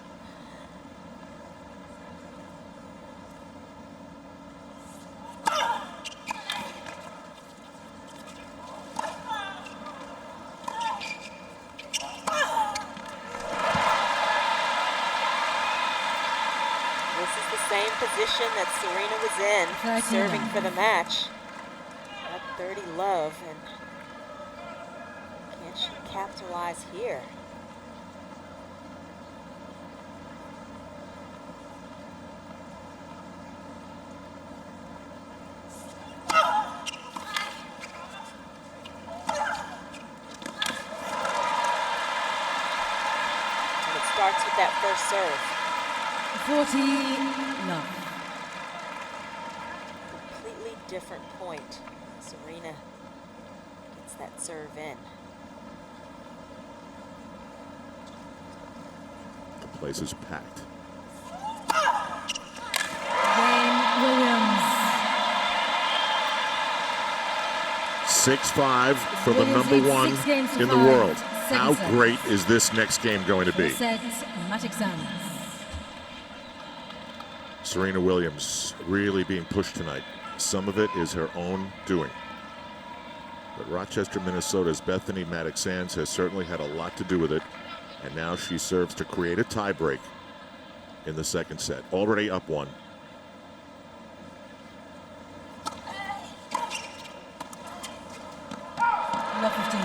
This is the same position that Serena was in, serving for the match. At 30 love, and can she capitalize here? And it starts with that first serve. 40 love. Completely different point. Serena gets that serve in. The place is packed. Wayne Williams. 6-5 for the Williams number leads one 6 games to in the 5. world. Second How set. great is this next game going to be? Set, Mattek-Sands. Serena Williams really being pushed tonight. Some of it is her own doing. But Rochester, Minnesota's Bethanie Mattek-Sands has certainly had a lot to do with it. And now she serves to create a tiebreak in the second set. Already up 1. Love 15.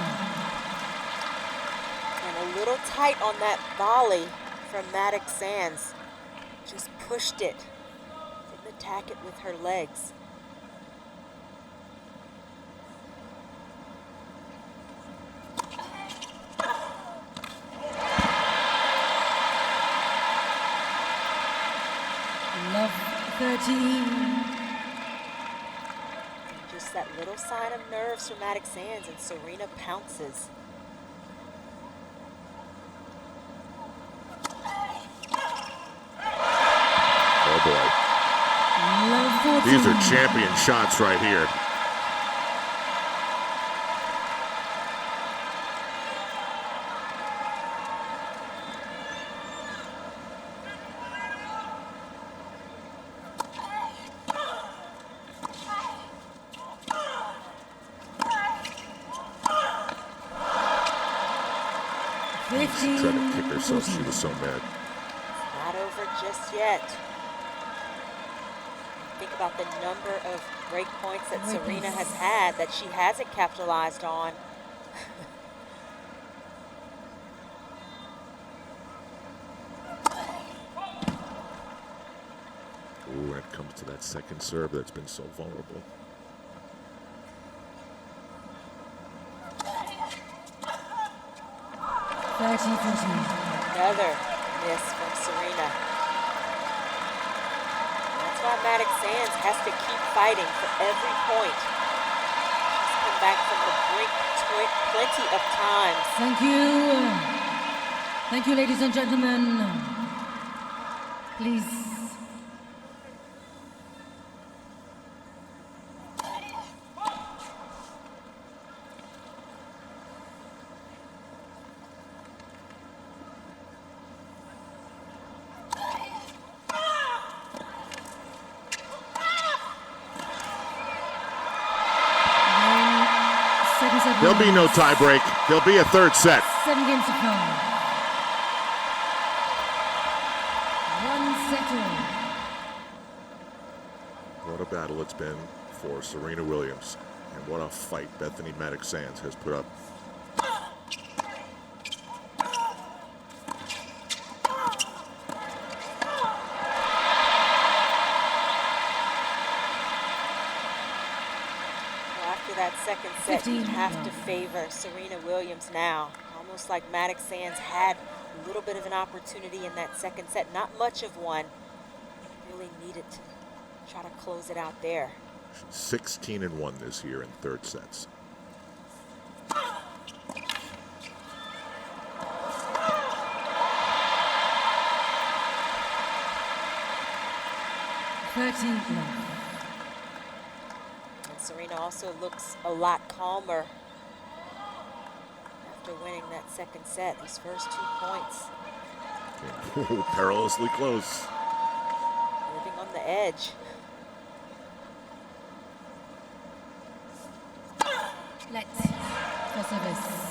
And a little tight on that volley from Mattek-Sands. Just pushed it. Didn't attack it with her legs. Love 13. Just that little sign of nerves from Mattek-Sands, and Serena pounces. Oh boy. Love 14. These are champion shots right here. She tried to kick herself. She was so mad. Not over just yet. Think about the number of break points that Serena has had that she hasn't capitalized on. Ooh, when it comes to that second serve that's been so vulnerable. Another miss from Serena. That's why Mattek-Sands has to keep fighting for every point. She's come back from the brink plenty of times. Thank you. Thank you, ladies and gentlemen. Please. There'll be no tie break. There'll be a third set. 7 games to come. 1 settle. What a battle it's been for Serena Williams. And what a fight Bethanie Mattek-Sands has put up. That second set, you have to favor Serena Williams now. Almost like Mattek-Sands had a little bit of an opportunity in that second set. Not much of one. Really needed to try to close it out there. 16-1 this year in third sets. Serena also looks a lot calmer after winning that second set, these first 2 points. Okay. Perilously close. Living on the edge. Let's for service.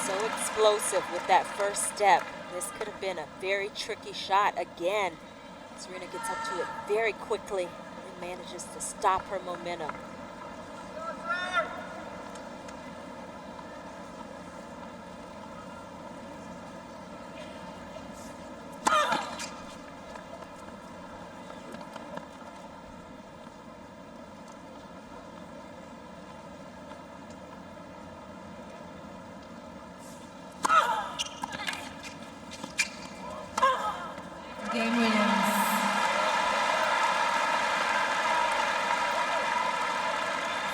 So explosive with that first step. This could have been a very tricky shot again. Serena gets up to it very quickly and manages to stop her momentum. Game Williams.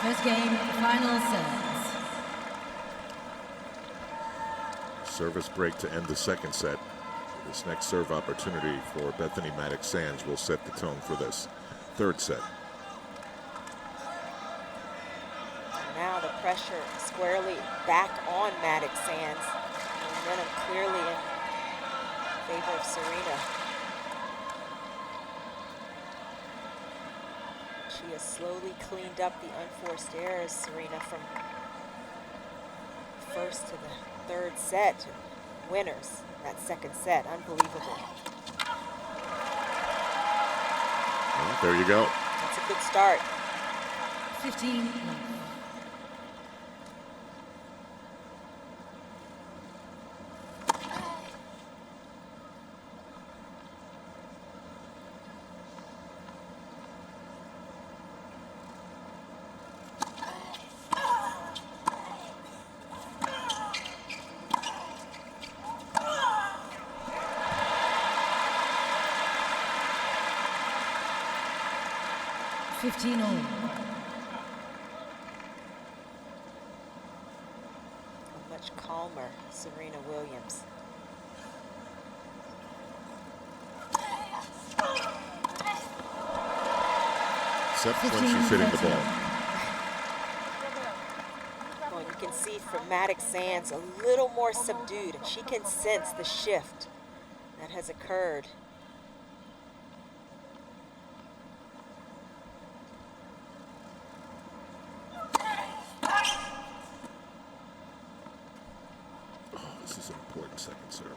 First game, final set. Service break to end the second set. This next serve opportunity for Bethanie Mattek-Sands will set the tone for this third set. Now the pressure squarely back on Mattek-Sands. Momentum clearly in favor of Serena. She has slowly cleaned up the unforced errors, Serena, from first to the third set. Winners that second set. Unbelievable. Well, there you go. That's a good start. 15. 15 all. A much calmer Serena Williams. Except when she's hitting the ball. Well, you can see from Mattek-Sands a little more subdued, and she can sense the shift that has occurred. This is an important second serve.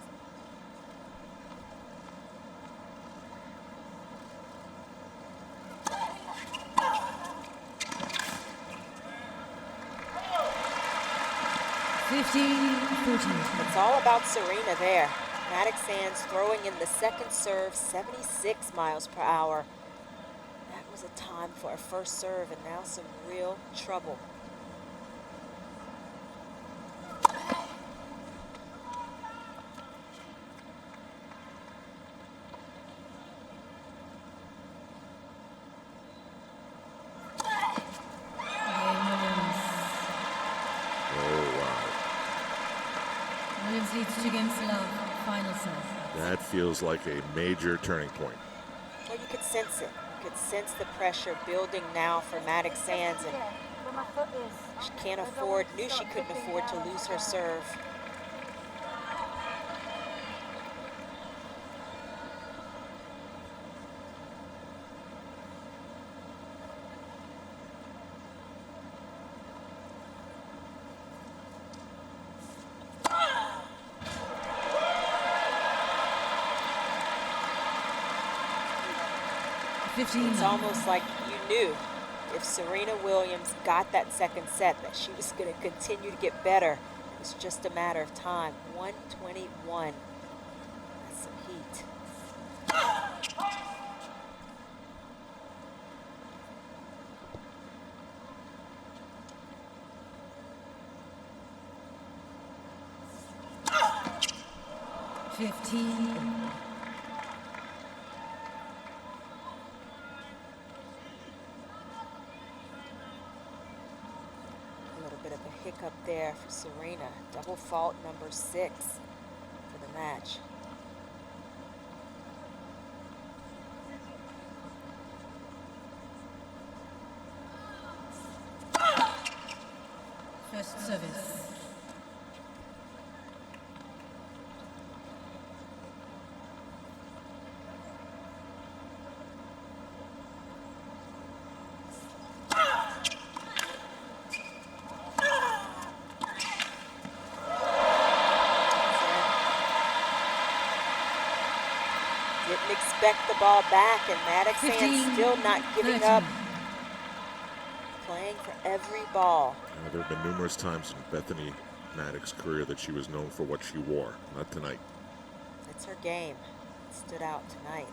It's all about Serena there. Mattek-Sands throwing in the second serve, 76 miles per hour. That was a time for a first serve, and now some real trouble. Williams leads 2 games to love. Final set. That feels like a major turning point. Well, you could sense it. You could sense the pressure building now for Mattek-Sands, and she knew she couldn't afford to lose her serve. It's almost like you knew if Serena Williams got that second set that she was going to continue to get better. It was just a matter of time. 121. That's some heat. Fifteen. bit of a hiccup there for Serena. Double fault number 6 for the match. First service. Didn't expect the ball back, and Mattek-Sands still not giving up. Playing for every ball. There have been numerous times in Bethanie Mattek's career that she was known for what she wore. Not tonight. It's her game. It stood out tonight.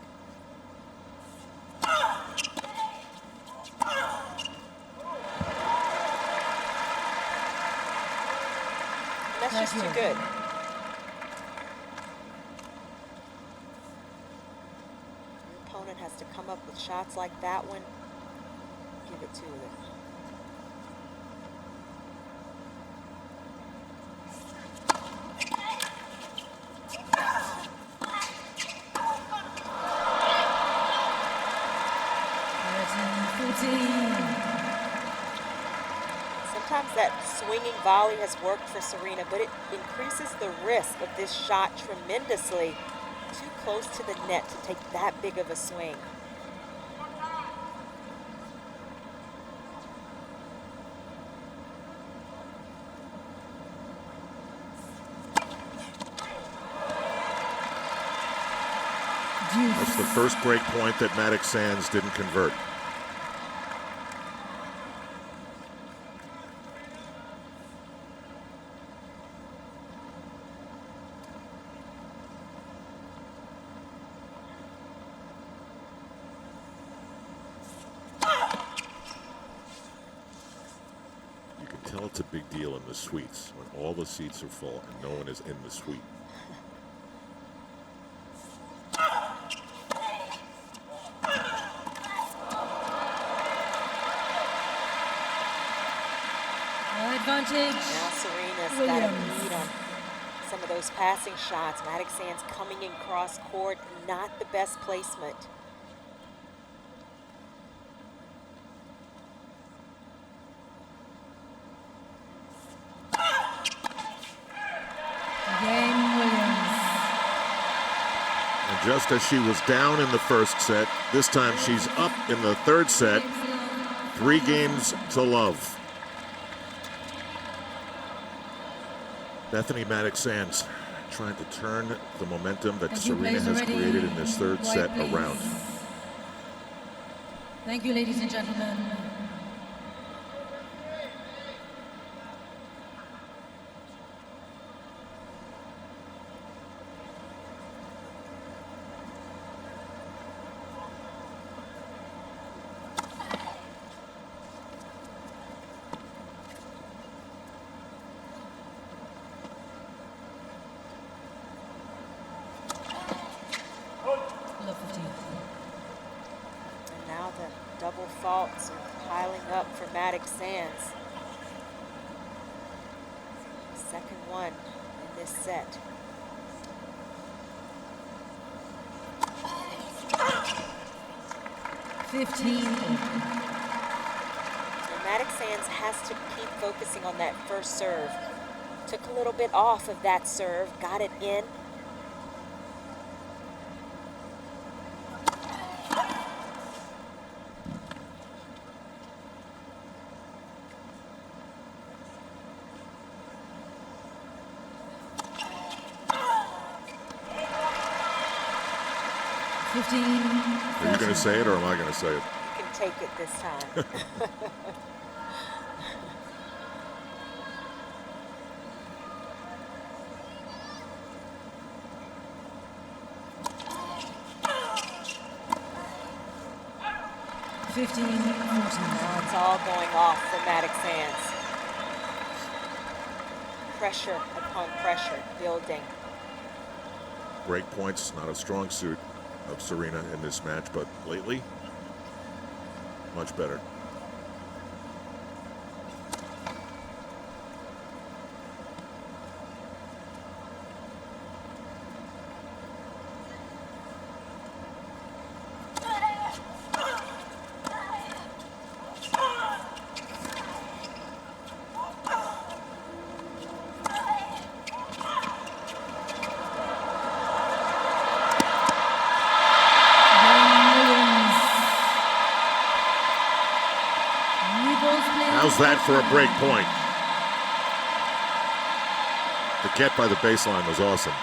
And that's just too good. Your opponent has to come up with shots like that one. Give it to them. Sometimes that swinging volley has worked for Serena, but it increases the risk of this shot tremendously. Too close to the net to take that big of a swing. That's the first break point that Mattek-Sands didn't convert. You can tell it's a big deal in the suites when all the seats are full and no one is in the suite. Advantage. Now Serena's got a lead on some of those passing shots. Mattek-Sands coming in cross court, not the best placement. Again, Williams. And just as she was down in the first set, this time she's up in the third set. 3 games to love. Bethanie Mattek-Sands trying to turn the momentum that Serena has created in this third set around. Thank you, ladies and gentlemen. And now the double faults are piling up for Mattek-Sands. Second one in this set. And Mattek-Sands has to keep focusing on that first serve. Took a little bit off of that serve, got it in. Are you going to say it or am I going to say it? You can take it this time. 15-14. Now it's all going off for Mattek-Sands. Pressure upon pressure building. Break points, not a strong suit of Serena in this match, but lately, much better. How's that for a break point? The get by the baseline was awesome.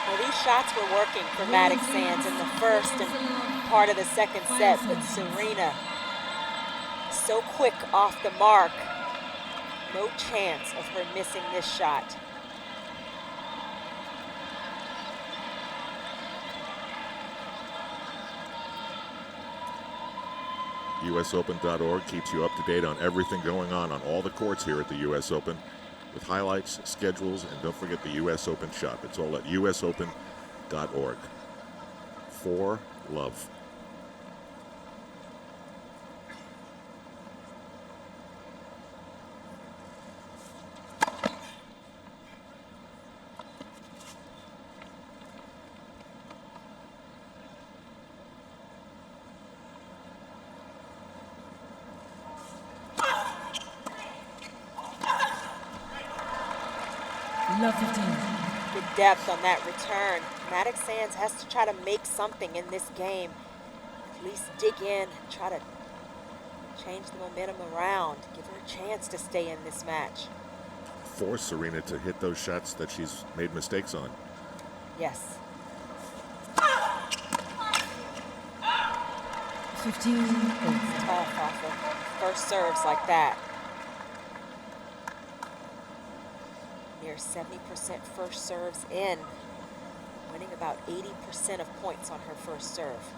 Well, these shots were working for Mattek-Sands in the first and part of the second set, but Serena so quick off the mark. No chance of her missing this shot. USOpen.org keeps you up to date on everything going on all the courts here at the US Open, with highlights, schedules, and don't forget the US Open shop. It's all at usopen.org. For love. Love 15. Good depth on that return. Mattek-Sands has to try to make something in this game. At least dig in, try to change the momentum around. Give her a chance to stay in this match. Force Serena to hit those shots that she's made mistakes on. Yes. 15. It's tough off of first serves like that. Near 70% first serves in, winning about 80% of points on her first serve.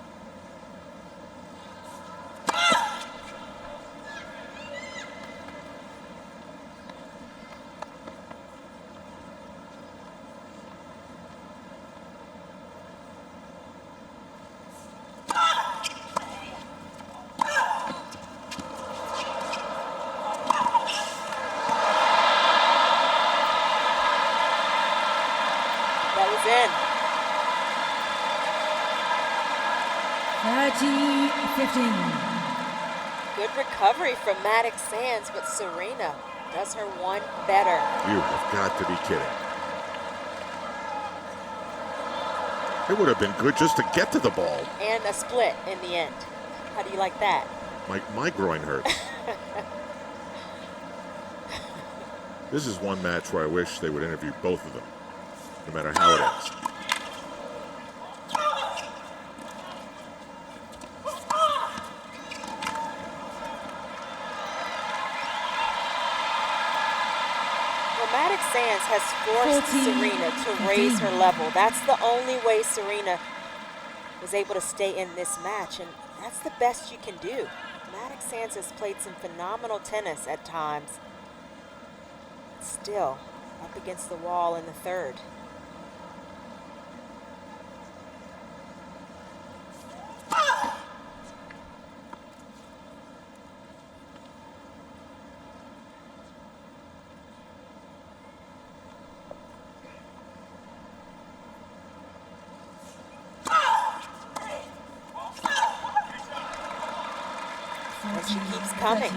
That was in. 30-15. Good recovery from Mattek-Sands, but Serena does her one better. You have got to be kidding. It would have been good just to get to the ball. And a split in the end. How do you like that? My groin hurts. This is one match where I wish they would interview both of them, no matter how it ends. Well, Mattek-Sands has forced 14, Serena to raise her level. That's the only way Serena was able to stay in this match, and that's the best you can do. Mattek-Sands has played some phenomenal tennis at times. Still up against the wall in the third. And she keeps coming.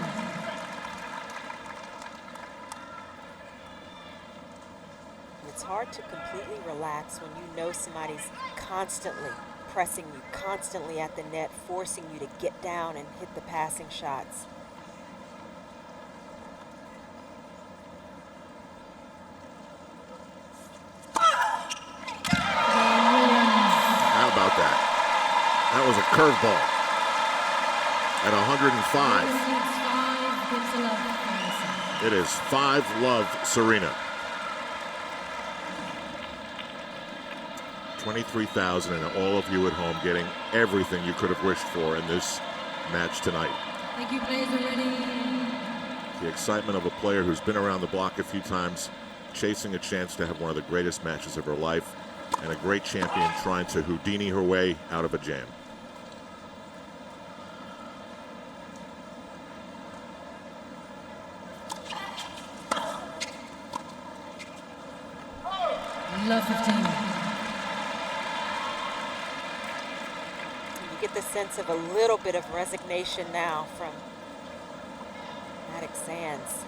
It's hard to completely relax when you know somebody's constantly pressing you, constantly at the net, forcing you to get down and hit the passing shots. How about that? That was a curveball at 105. It is 5-love Serena. 23,000 and all of you at home getting everything you could have wished for in this match tonight. Thank you, players already. The excitement of a player who's been around the block a few times, chasing a chance to have one of the greatest matches of her life, and a great champion trying to Houdini her way out of a jam. Love 15. You get the sense of a little bit of resignation now from Mattek-Sands,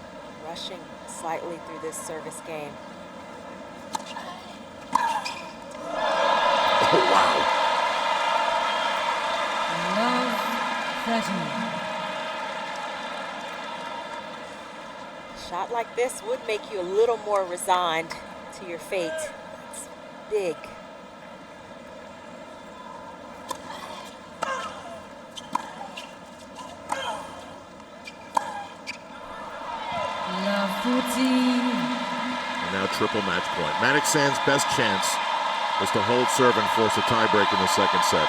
rushing slightly through this service game. Oh, wow. Love 13. shot like this would make you a little more resigned to your fate. It's big. Love 14. And now triple match point. Mattek-Sands' best chance is to hold serve and force a tiebreak in the second set.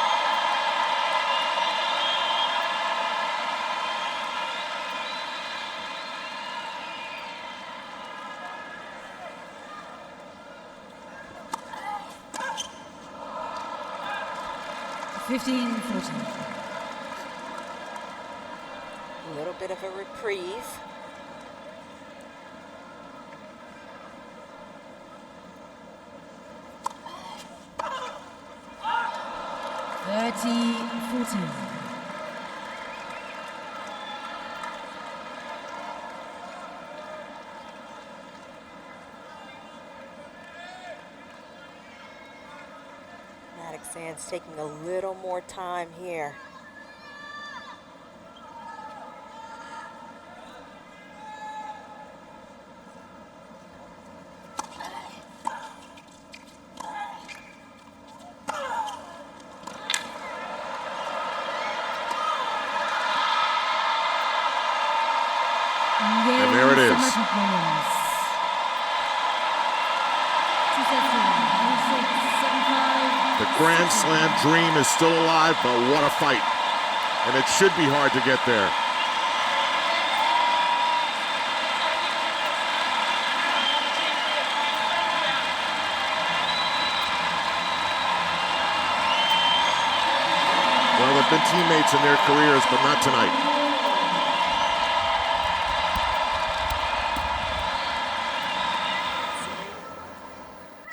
A 15-14. A little bit of a reprieve. Mattek-Sands taking a little more time here. And there it is. The Grand Slam dream is still alive, but what a fight. And it should be hard to get there. Well, they've been teammates in their careers, but not tonight.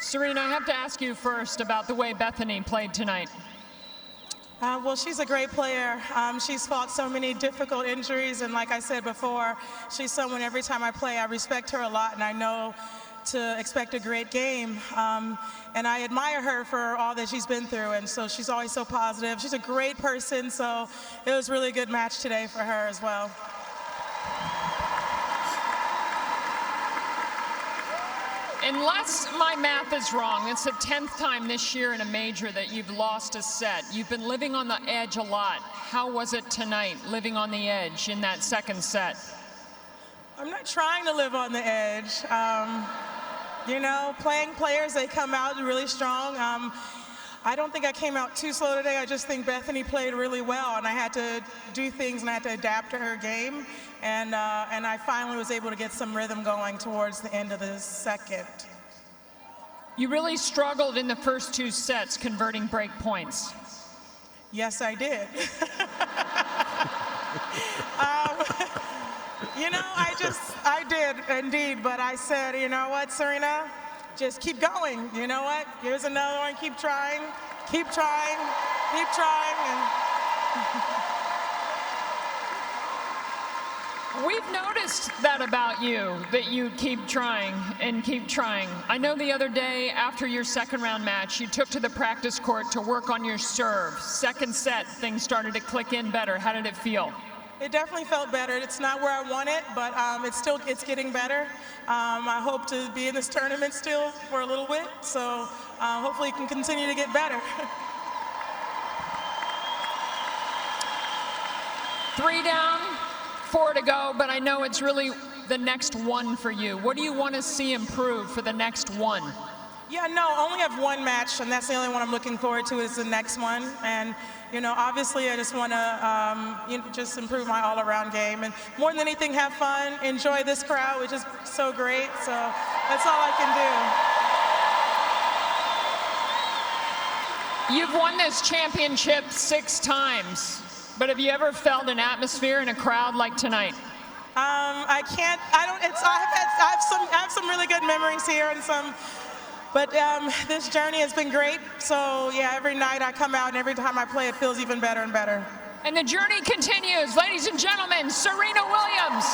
Serena, I have to ask you first about the way Bethanie played tonight. Well, she's a great player. She's fought so many difficult injuries, and like I said before, she's someone every time I play, I respect her a lot, and I know to expect a great game. And I admire her for all that she's been through, and so she's always so positive. She's a great person, so it was really a good match today for her as well. Unless my math is wrong, it's the 10th time this year in a major that you've lost a set. You've been living on the edge a lot. How was it tonight, living on the edge in that second set? I'm not trying to live on the edge. You know, playing players, they come out really strong. I don't think I came out too slow today. I just think Bethanie played really well, and I had to do things and I had to adapt to her game. And I finally was able to get some rhythm going towards the end of the second. You really struggled in the first two sets converting break points. Yes, I did. You know, I did indeed, but I said, you know what, Serena, just keep going. You know what, here's another one, keep trying, keep trying, keep trying. We've noticed that about you, that you keep trying and keep trying. I know the other day after your second round match, you took to the practice court to work on your serve. Second set, things started to click in better. How did it feel? It definitely felt better. It's not where I want it, but it's getting better. I hope to be in this tournament still for a little bit, so hopefully it can continue to get better. 3 down, 4 to go, but I know it's really the next one for you. What do you want to see improve for the next one? Yeah, no, I only have one match, and that's the only one I'm looking forward to is the next one. And, you know, obviously I just want to just improve my all-around game. And more than anything, have fun, enjoy this crowd, which is so great. So that's all I can do. You've won this championship 6 times, but have you ever felt an atmosphere in a crowd like tonight? I have some really good memories here and some. But this journey has been great, so yeah, every night I come out and every time I play it feels even better and better. And the journey continues. Ladies and gentlemen, Serena Williams.